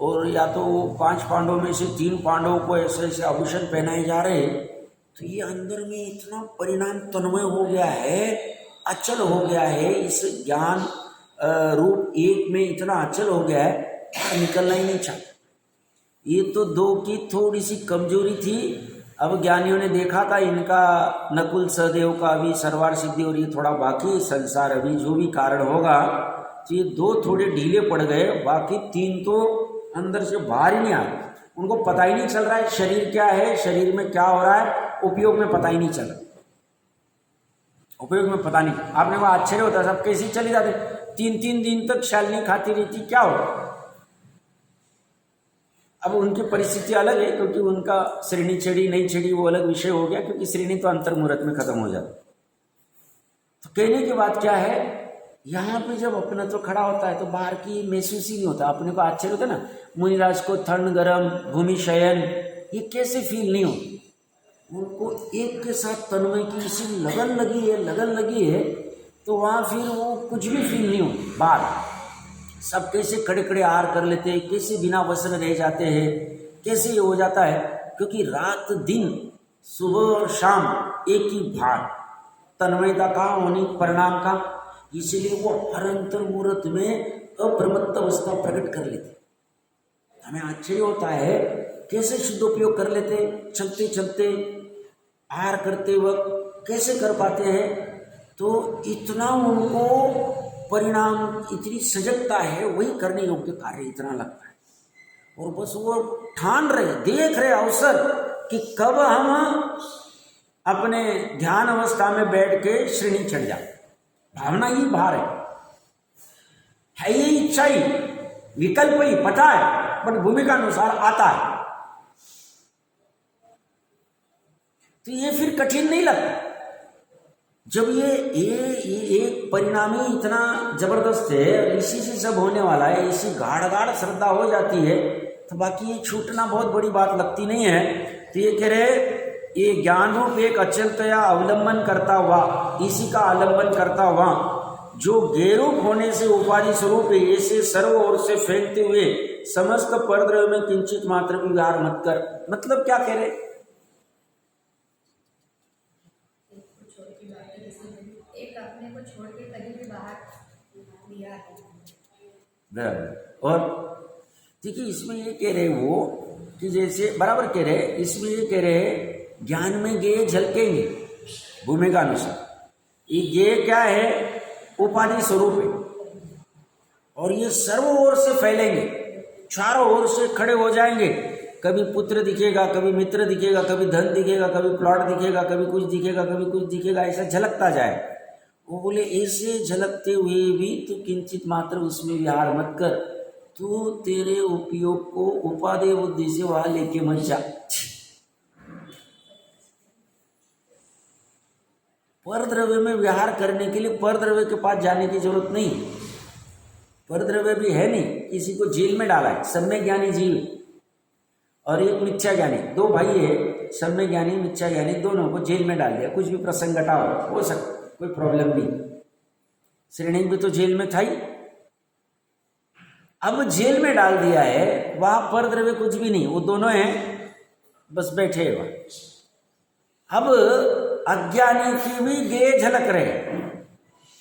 और या तो 5 पांडवों में से 3 पांडवों को ऐसे ऐसे आभूषण पहनाए जा रहे, तो ये अंदर में इतना परिणाम तन्मय हो गया है, अचल हो गया है, इस ज्ञान रूप एक में इतना अचल हो गया है, बाहर निकलना ही नहीं चाहता। ये तो 2 की थोड़ी सी कमजोरी थी। अब ज्ञानियों ने देखा था इनका नकुल सहदेव का अभी सर्वार सिद्धि और ये थोड़ा बाकी संसार, अभी जो भी कारण होगा, तो ये 2 थोड़े ढीले पड़ गए, बाकी 3 तो अंदर से बाहर ही नहीं आ रहे। उनको पता ही नहीं चल रहा है शरीर क्या है, शरीर में क्या हो रहा है, उपयोग में पता ही नहीं चल रहा, उपयोग में पता नहीं। आपने वो आश्चर्य होता, सब कैसे चले जाते, 3 दिन तक शालिनी खाती रहती, क्या हो? अब उनकी परिस्थिति अलग है, क्योंकि उनका श्रेणी चढ़ी नहीं चढ़ी वो अलग विषय हो गया, क्योंकि श्रेणी तो अंतर्मुहूर्त में खत्म हो जाती। तो कहने की बात क्या है, यहाँ पे जब अपना तो खड़ा होता है तो बाहर की महसूस ही नहीं होता। अपने को आश्चर्य होता है ना, मुनिराज को ठंड गर्म भूमि शयन ये कैसे फील नहीं होती, उनको एक के साथ तन्मय की इसी लगन लगी है, तो वहाँ फिर वो कुछ भी फील नहीं होती। बाहर सब कैसे खड़े खड़े आहार कर लेते हैं, कैसे बिना वसन रह जाते हैं, कैसे ये हो जाता है, क्योंकि रात दिन सुबह और शाम एक ही भार तन्मयता का होने परिणाम का, इसीलिए वो हर अंतर्मुहूर्त में अप्रमत्त अवस्था प्रकट कर लेते। हमें आश्चर्य होता है कैसे शुद्ध उपयोग कर लेते, चलते चलते आहार करते वक्त कैसे कर पाते हैं। तो इतना उनको परिणाम, इतनी सजगता है, वही करने योग्य कार्य इतना लगता है। और बस वो ठान रहे, देख रहे अवसर कि कब हम अपने ध्यान अवस्था में बैठ के श्रेणी चढ़ जाए। भावना ही भार है ये इच्छा ही, विकल्प ही पता है, बट भूमिका अनुसार आता है, तो ये फिर कठिन नहीं लगता। जब ये एक परिणामी इतना जबरदस्त है, इसी से सब होने वाला है, इसी गाढ़ श्रद्धा हो जाती है, तो बाकी ये छूटना बहुत बड़ी बात लगती नहीं है। तो ये कह रहे, ये ज्ञान रूप एक अचलतया अवलंबन करता हुआ, इसी का आलंबन करता हुआ, जो गेरूप होने से उपाधि स्वरूप है, ऐसे सर्व ओर से फेंकते हुए समस्त परद्रव्य में किंचित मात्र भी विहार मत कर। मतलब क्या कह रहे, एक अपने को छोड़ के कहीं भी बाहर दिया है। और ठीक है, इसमें ये कह रहे वो कि जैसे बराबर कह रहे, इसमें ये कह रहे ज्ञान में गेय झलकेंगे भूमिका अनुसार। ये गेय क्या है, उपाधि स्वरूप है, और ये सर्व ओर से फैलेंगे, चारों ओर से खड़े हो जाएंगे। कभी पुत्र दिखेगा, कभी मित्र दिखेगा, कभी धन दिखेगा, कभी प्लॉट दिखेगा, कभी कुछ दिखेगा, कभी कुछ दिखेगा, ऐसा झलकता जाए। वो बोले ऐसे झलकते हुए भी तो किंचित मात्र उसमें विहार मत कर, तू तेरे उपयोग को उपादेय बुद्धि से वहां लेके मत जा। परद्रव्य में विहार करने के लिए परद्रव्य के पास जाने की जरूरत नहीं। परद्रव्य भी है नहीं, किसी को जेल में डाला है, सम्यक ज्ञानी जीव और एक मिथ्या ज्ञानी, दो भाई है, सम्यक ज्ञानी मिथ्या ज्ञानी, दोनों को जेल में डाल दिया। कुछ भी प्रसंग घटा हो सकता, कोई प्रॉब्लम नहीं। श्रेणी भी तो जेल में था ही, अब जेल में डाल दिया है, वहां परद्रव्य कुछ भी नहीं, वो दोनों हैं बस बैठे हैं वहां। अब अज्ञानी की भी गे झलक रहे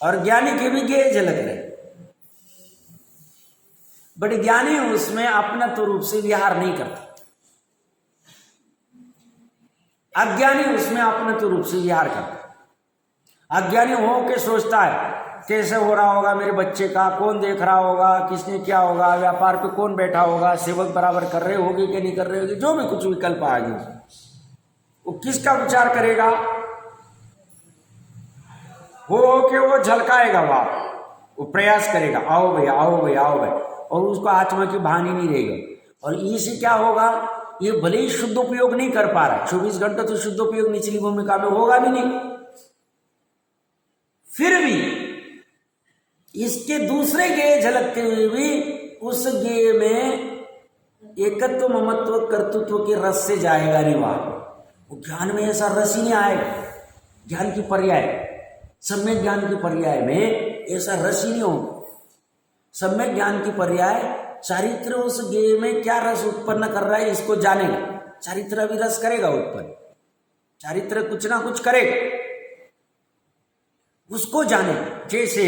और ज्ञानी की भी गे झलक रहे, बट ज्ञानी उसमें अपनत्व रूप से विहार नहीं करता, अज्ञानी उसमें अपनत्व रूप से विहार करता। अज्ञानी हो के सोचता है कैसे हो रहा होगा मेरे बच्चे का, कौन देख रहा होगा, किसने क्या होगा, व्यापार पे कौन बैठा होगा, सेवक बराबर कर रहे होगी कि नहीं कर रहे होगी, जो भी कुछ विकल्प आगे वो किसका विचार करेगा, हो के वो झलकाएगा, वो प्रयास करेगा, आओ भाई आओ भाई आओ भाई, और उसको आत्मा की भान ही नहीं रहेगी। और इससे क्या होगा, ये भले ही शुद्ध उपयोग नहीं कर पा रहा है, 24 घंटे तो शुद्ध उपयोग निचली भूमिका में होगा भी नहीं, फिर भी इसके दूसरे गेय झलकते हुए भी उस गेय में एकत्व ममत्व कर्तृत्व के रस से जाएगा नहीं वहां। वो ज्ञान में ऐसा रस ही नहीं आएगा, ज्ञान की पर्याय, सम्यक ज्ञान की पर्याय में ऐसा रस ही नहीं होगा। सम्यक ज्ञान की पर्याय चारित्र उस गेय में क्या रस उत्पन्न कर रहा है इसको जानेगा। चारित्र भी रस करेगा उत्पन्न, चारित्र कुछ ना कुछ करेगा, उसको जानेगा। जैसे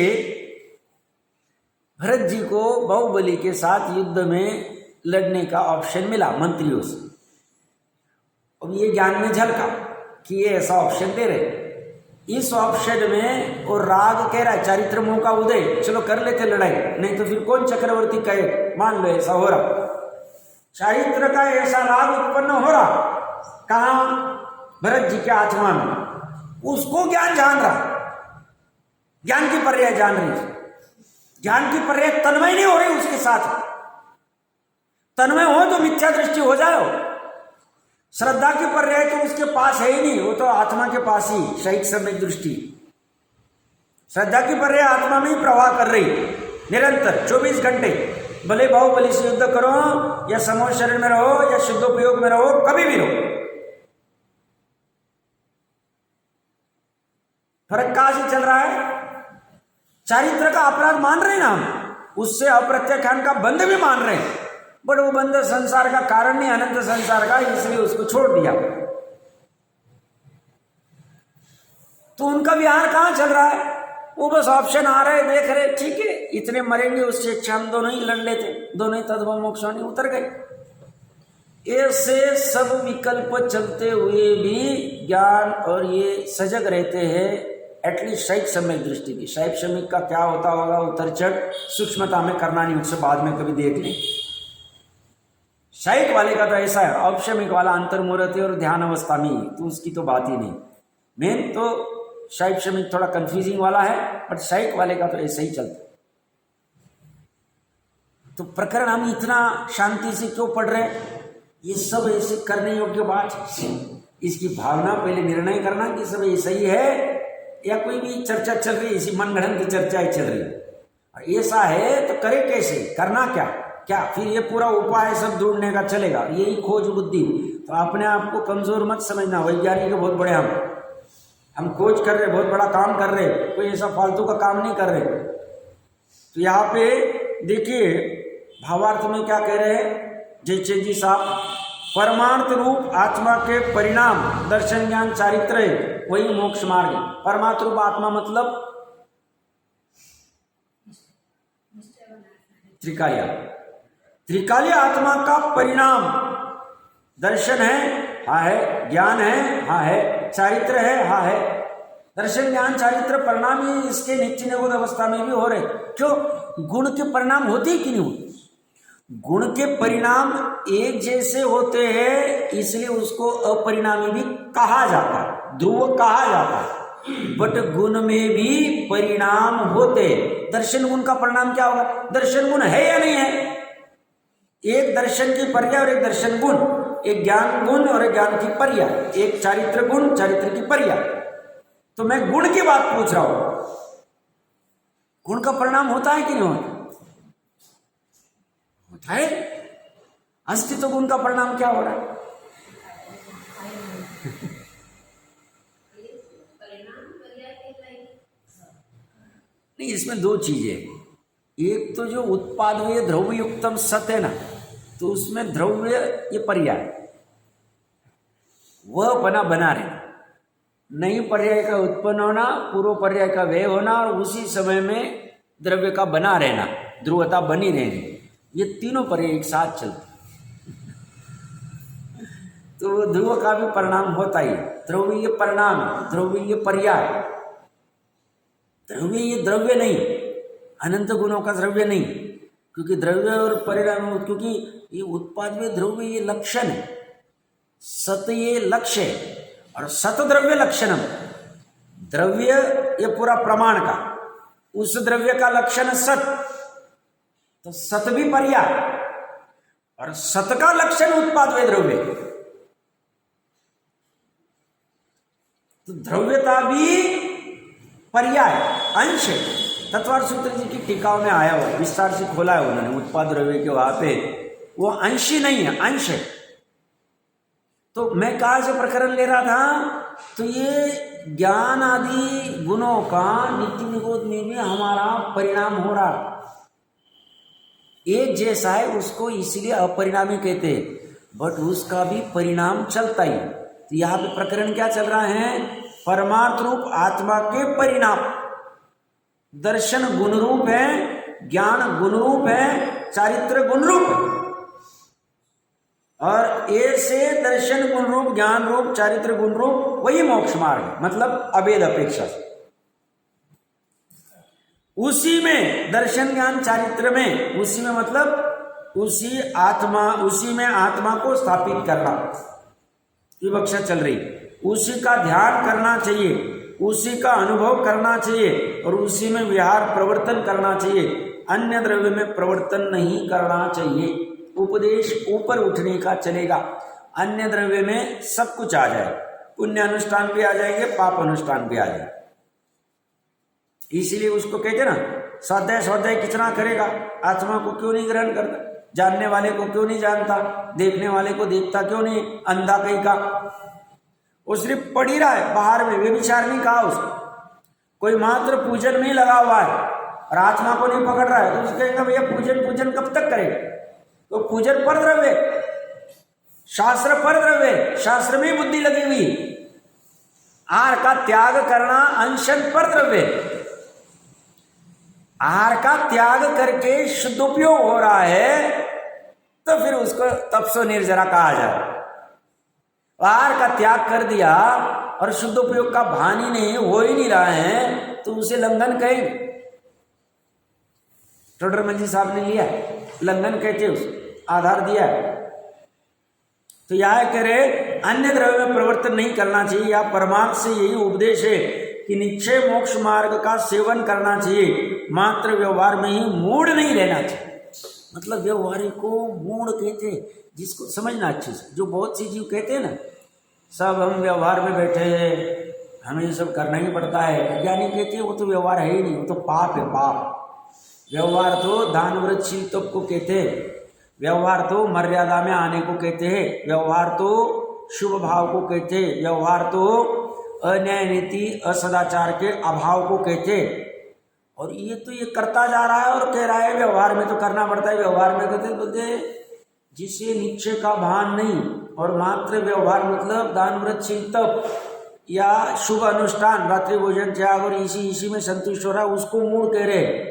भरत जी को बाहुबली के साथ युद्ध में लड़ने का ऑप्शन मिला मंत्रियों से, अब ये ज्ञान में झलका कि ये ऐसा ऑप्शन दे रहे, इस ऑप्शन में और राग कह रहा है चारित्र मोह का उदय, चलो कर लेते लड़ाई, नहीं तो फिर कौन चक्रवर्ती कहे, मान लो ऐसा हो रहा, चारित्र का ऐसा राग उत्पन्न हो रहा, कहा भरत जी के आत्मा में, उसको ज्ञान जान रहा, ज्ञान की पर्याय जान रही, ज्ञान की पर्याय तन्मय नहीं हो रही उसके साथ। तन्मय हो तो मिथ्या दृष्टि हो जाओ, श्रद्धा की पर्याय तो उसके पास है ही नहीं, वो तो आत्मा के पास ही शैक सम्यक दृष्टि। श्रद्धा की पर्याय आत्मा में ही प्रवाह कर रही निरंतर 24 घंटे, भले बाहुबली से युद्ध करो या समूह शरीर में रहो या शुद्धोपयोग में रहो, कभी भी रहो, फर्क कहां से चल रहा है, चारित्र का अपराध मान रहे ना हम, उससे अप्रत्याख्यान का बंध भी मान रहे हैं, बट वो बंध संसार का कारण नहीं, अनंत संसार का, इसलिए उसको छोड़ दिया। तो उनका विहार कहां चल रहा है, वो बस ऑप्शन आ रहे देख रहे, ठीक है इतने मरेंगे उससे अच्छा हम दोनों ही लड़ लेते, दोनों ही तद्भव मोक्षवाणी उतर गए। ऐसे सब विकल्प चलते हुए भी ज्ञान और ये सजग रहते हैं, एटलीस्ट शैक सम्यक दृष्टि की। शैक सम्यक का क्या होता होगा उतर चढ़ सूक्ष्मता में करना नहीं, उससे बाद में कभी देख लें। शैक वाले का तो ऐसा है, औपशमिक वाला अंतर्मुहूर्त और ध्यान अवस्था में, तो उसकी तो बात ही नहीं। मेन तो शैक शमिक थोड़ा कंफ्यूजिंग वाला है, बट शैक वाले का तो ऐसे ही चलता। तो प्रकरण हम इतना शांति से क्यों पढ़ रहे हैं, ये सब ऐसे करने योग्य बात है। इसकी भावना पहले निर्णय करना कि सब ऐसा ही है या कोई भी चर्चा चल रही है, इसी मनगढ़ंत की चर्चा चल रही है, और ऐसा है तो करे कैसे, करना क्या क्या, फिर ये पूरा उपाय सब ढूंढने का चलेगा, यही खोज बुद्धि। तो अपने आप को कमजोर मत समझना, वैज्ञानिक बहुत बड़े हम खोज कर रहे, बहुत बड़ा काम कर रहे, कोई ऐसा फालतू का काम नहीं कर रहे। तो यहाँ पे देखिए भावार्थ में क्या कह रहे हैं जयचंद जी साहब, परमार्थ रूप आत्मा के परिणाम दर्शन ज्ञान चारित्र है, वही मोक्ष मार्ग। परमार्थ रूप आत्मा मतलब त्रिकालिया, त्रिकालिया आत्मा का परिणाम दर्शन है, हाँ है, ज्ञान है, हाँ है, चारित्र है, हाँ है। दर्शन ज्ञान चारित्र परिणाम ही इसके नित्य निगुण अवस्था में भी हो रहे। क्यों, गुण के परिणाम होते ही कि नहीं होते, गुण के परिणाम एक जैसे होते हैं, इसलिए उसको अपरिणामी भी कहा जाता है, ध्रुव कहा जाता है। बट गुण में भी परिणाम होते, दर्शन गुण का परिणाम क्या होगा, दर्शन गुण है या नहीं है, एक दर्शन की पर्याय और एक दर्शन गुण, एक ज्ञान गुण और एक ज्ञान की पर्याय, एक चारित्र गुण चारित्र की पर्याय। तो मैं गुण की बात पूछ रहा हूं, गुण का परिणाम होता है कि नहीं होता? होता है। अस्तित्व गुण का परिणाम क्या हो रहा है? नहीं, इसमें दो चीजें, एक तो जो उत्पादवीय द्रव्ययुक्तम सत है ना, तो उसमें द्रव्य ये पर्याय, वह बना रहे, नई पर्याय का उत्पन्न होना, पूर्व पर्याय का व्यय होना और उसी समय में द्रव्य का बना रहना, ध्रुवता बनी रहनी, ये तीनों पर्याय एक साथ चलते, तो ध्रुव का भी परिणाम होता ही। द्रव्य परिणाम, द्रव्य पर्याय, द्रव्य ये द्रव्य नहीं, अनंत गुणों का द्रव्य नहीं, क्योंकि द्रव्य और परिणाम, क्योंकि ये उत्पाद में द्रव्य ये लक्षण है, सत ये लक्ष्य है, और सत द्रव्य लक्षणम, द्रव्य ये पूरा प्रमाण का, उस द्रव्य का लक्षण सत, तो सत भी पर्याय और सत का लक्षण उत्पाद वे द्रव्य, तो द्रव्यता भी पर्याय अंश है। तत्वार्थ सूत्र जी की टीकाओं में आया हुआ, विस्तार से खोला है उन्होंने, उत्पाद द्रव्य के वहां पे वो अंश ही नहीं है, अंश है। तो मैं कहाँ से प्रकरण ले रहा था, तो ये ज्ञान आदि गुणों का नित्य निरोध में भी हमारा परिणाम हो रहा, एक जैसा है, उसको इसलिए अपरिणामी कहते हैं, बट उसका भी परिणाम चलता ही। तो यहाँ पे प्रकरण क्या चल रहा है, परमार्थ रूप आत्मा के परिणाम, दर्शन गुण रूप है, ज्ञान गुण रूप है, चारित्र गुण रूप है, और ऐसे दर्शन गुण रूप, ज्ञान रूप, चारित्र गुण रूप वही मोक्ष मार्ग है, मतलब अभेद अपेक्षा से। उसी में दर्शन ज्ञान चारित्र में, उसी में मतलब उसी में आत्मा को स्थापित करना, विवक्षा चल रही, उसी का ध्यान करना चाहिए, उसी का अनुभव करना चाहिए, और उसी में विहार प्रवर्तन करना चाहिए, अन्य द्रव्य में प्रवर्तन नहीं करना चाहिए। उपदेश ऊपर उठने का चलेगा, अन्य द्रव्य में सब कुछ आ जाए, पुण्य अनुष्ठान भी आ जाएंगे, पाप अनुष्ठान भी आ जाए, इसीलिए उसको कहते ना, स्वाध्याय कितना करेगा, आत्मा को क्यों नहीं ग्रहण करता, जानने वाले को क्यों नहीं जानता, देखने वाले को देखता क्यों नहीं, अंधा कहीं का, वो सिर्फ पढ़ ही रहा है, बाहर में व्यभिचार नहीं कहा उसको, कोई मात्र पूजन में ही लगा हुआ है और आत्मा को नहीं पकड़ रहा है, तो उसको कहेंगे भैया पूजन कब तक करेगा, तो पूजन पर द्रव्य, शास्त्र पर द्रव्य, शास्त्र में बुद्धि लगी हुई, आहार का त्याग करना अनशन पर द्रव्य, आहार का त्याग करके शुद्ध उपयोग हो रहा है, तो फिर उसको तपसो निर्जरा कहा जाए। आहार का त्याग कर दिया और शुद्ध उपयोग का भान ही नहीं, हो ही नहीं रहा है, तो उसे लंघन कहेंगे। टोडर मंजी साहब ने लिया, लंघन कहते उसे, आधार दिया है। तो यह कह रहे अन्य द्रव्य में प्रवर्तन नहीं करना चाहिए, या परमार्थ से यही उपदेश है कि निश्चय मोक्ष मार्ग का सेवन करना चाहिए, मात्र व्यवहार में ही मूढ़ नहीं रहना चाहिए। मतलब व्यवहारिक को मूढ़ कहते हैं, जिसको समझना अच्छे से, जो बहुत सी जीव कहते हैं ना, सब हम व्यवहार में बैठे हैं, हमें ये सब करना ही पड़ता है, ज्ञानी कहते हैं वो तो व्यवहार है ही नहीं, वो तो पाप है, पाप। व्यवहार तो दान व्रत शील तप को कहते हैं, व्यवहार तो मर्यादा में आने को कहते हैं, व्यवहार तो शुभ भाव को कहते हैं, व्यवहार तो अन्याय नीति असदाचार के अभाव को कहते हैं। और ये तो ये करता जा रहा है और कह रहा है व्यवहार में तो करना पड़ता है, व्यवहार में कहते बोलते जिसे निश्चय का भान नहीं, और मात्र व्यवहार मतलब दान व्रत शील तप या शुभ अनुष्ठान, रात्रि भोजन त्याग और इसी में संतुष्ट हो रहा है, उसको मूढ़ कह रहे।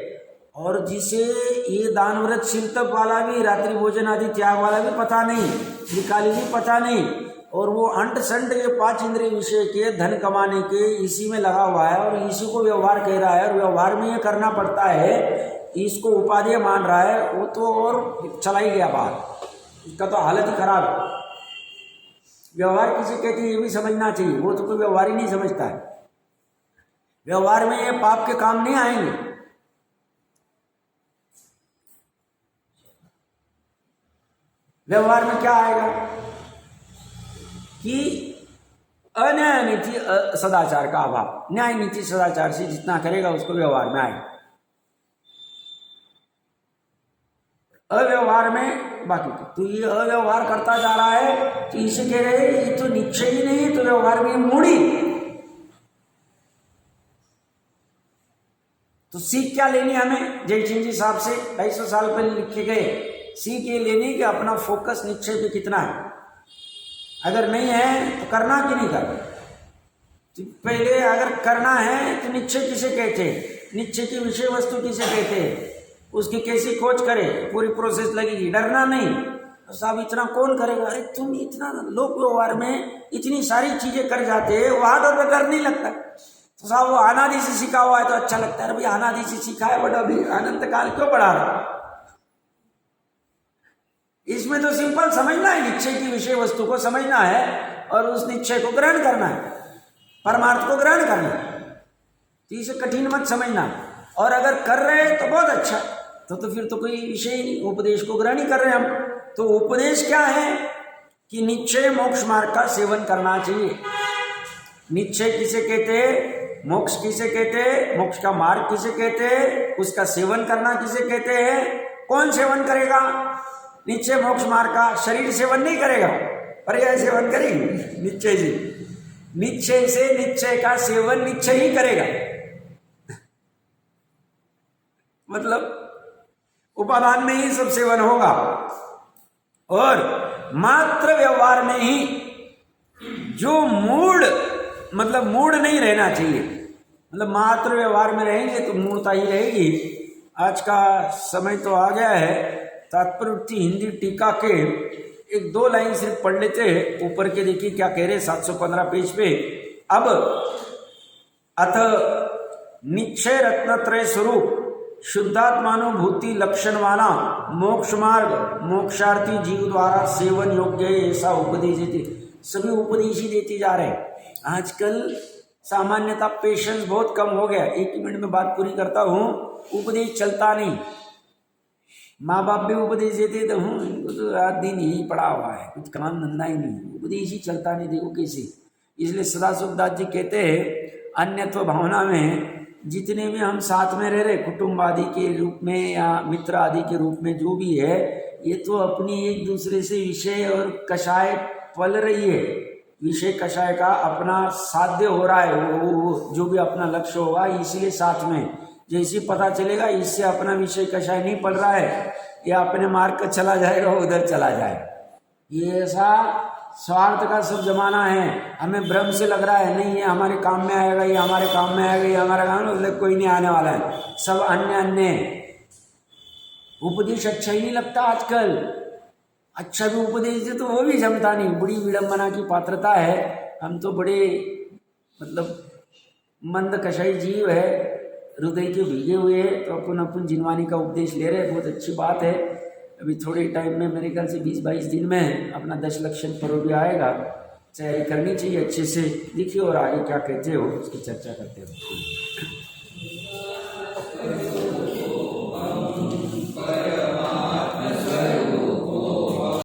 और जिसे ये दान व्रत शील तप वाला भी, रात्रि भोजन आदि त्याग वाला भी पता नहीं, निकाली भी पता नहीं, और वो अंट संट ये 5 इंद्रिय विषय के धन कमाने के इसी में लगा हुआ है, और इसी को व्यवहार कह रहा है, और व्यवहार में ये करना पड़ता है, इसको उपादेय मान रहा है, वो तो और चला ही गया बात, इसका तो हालत ही खराब है। व्यवहार किसे कहते हैं ये भी समझना चाहिए, वो तो कोई व्यवहार ही नहीं समझता है। व्यवहार में ये पाप के काम नहीं आएंगे। व्यवहार में क्या आएगा कि अन्याय नीति सदाचार का अभाव। न्याय नीति सदाचार से जितना करेगा उसको व्यवहार में आएगा, अव्यवहार में बाकी तो ये अव्यवहार करता जा रहा है, तो इसे कह रहे हैं ये तो निश्चय ही नहीं, तो व्यवहार में मूढ़ी। तो सीख क्या लेनी हमें? जयसिंह जी साहब से 250 साल पहले लिखे गए, सीख ये लेनी कि अपना फोकस निश्चय पे कितना है। अगर नहीं है तो करना कि नहीं करना। तो पहले अगर करना है तो निश्चय किसे कहते हैं, निश्चय की विषय वस्तु किसे कहते हैं, उसकी कैसी खोज करे, पूरी प्रोसेस लगेगी। डरना नहीं। तो साहब इतना कौन करेगा? अरे तुम इतना लोक व्यवहार में इतनी सारी चीजें कर जाते हैं, वहां तो डर नहीं लगता। तो साहब वो अनादि से सीखा हुआ है तो अच्छा लगता है, अभी अनादि से सीखा है बट अभी अनंत काल क्यों बढ़ा रहा? इसमें तो सिंपल समझना है, निश्चय की विषय वस्तु को समझना है और उस निश्चय को ग्रहण करना है, परमार्थ को ग्रहण करना है। तो इसे कठिन मत समझना। और अगर कर रहे हैं तो बहुत अच्छा, तो फिर तो कोई विषय ही नहीं, उपदेश को ग्रहण ही कर रहे हैं हम। तो उपदेश क्या है कि निश्चय मोक्ष मार्ग का सेवन करना चाहिए। निश्चय किसे कहते हैं? मोक्ष किसे कहते हैं? मोक्ष का मार्ग किसे कहते हैं? उसका सेवन करना किसे कहते हैं? कौन सेवन करेगा? निश्चय मोक्ष मार्ग का शरीर सेवन नहीं करेगा, पर्याय सेवन करेगी निश्चय से। निश्चय से निश्चय का सेवन निश्चय ही करेगा, मतलब उपादान में ही सब सेवन होगा। और मात्र व्यवहार में ही जो मूड, मतलब मूड नहीं रहना चाहिए, मतलब मात्र व्यवहार में रहेंगे तो मूर्ता ही रहेगी। आज का समय तो आ गया है, तात्पर्य हिंदी टीका के 1-2 लाइन सिर्फ पढ़ लेते हैं। ऊपर के देखिए क्या कह रहे, 715 पेज पे। अब अथ निश्चय रत्नत्रय स्वरूप शुद्धात्मानुभूति लक्षण वाला मोक्ष मार्ग मोक्षार्थी जीव द्वारा सेवन योग्य है, ऐसा उपदेश देते। सभी उपदेश ही देते जा रहे हैं। आजकल सामान्यतः पेशेंस बहुत कम हो गया। 1 मिनट में बात पूरी करता हूँ, उपदेश चलता नहीं। माँ बाप भी उपदेश देते तो हूँ, इनको तो रात दिन यही पड़ा हुआ है, कुछ काम धंधा ही नहीं, उपदेश ही चलता नहीं। देखो कैसे। इसलिए सदा सुखदास जी कहते हैं अन्यत्व भावना में जितने भी हम साथ में रह रहे, कुटुंब आदि के रूप में या मित्र आदि के रूप में जो भी है, ये तो अपनी एक दूसरे से विषय और कषाय पल रही है। विषय कषाय का अपना साध्य हो रहा है, वो जो भी अपना लक्ष्य होगा, इसीलिए साथ में जैसे पता चलेगा इससे अपना विषय कषाय नहीं पड़ रहा है, या अपने मार्ग का चला जाएगा, उधर चला जाए। ये ऐसा स्वार्थ का सब जमाना है। हमें भ्रम से लग रहा है नहीं ये हमारे काम में आएगा, ये हमारे काम में आएगा, ये हमारा काम में, मतलब कोई नहीं आने वाला है, सब अन्य अन्य। उपदेश अच्छा ही नहीं लगता आजकल। अच्छा भी उपदेश दे तो वो भी जमता नहीं, बड़ी विडंबना की पात्रता है। हम तो बड़े मतलब मंद कषाई जीव है, हृदय के भीगे हुए हैं, तो अपन जिनवानी का उपदेश ले रहे हैं, बहुत अच्छी बात है। अभी थोड़े टाइम में मेरे ख्याल से 20-22 दिन में अपना 10 लक्षण पर्व भी आएगा, तैयारी करनी चाहिए अच्छे से। देखिए और आगे क्या कहते हो उसकी चर्चा करते हो।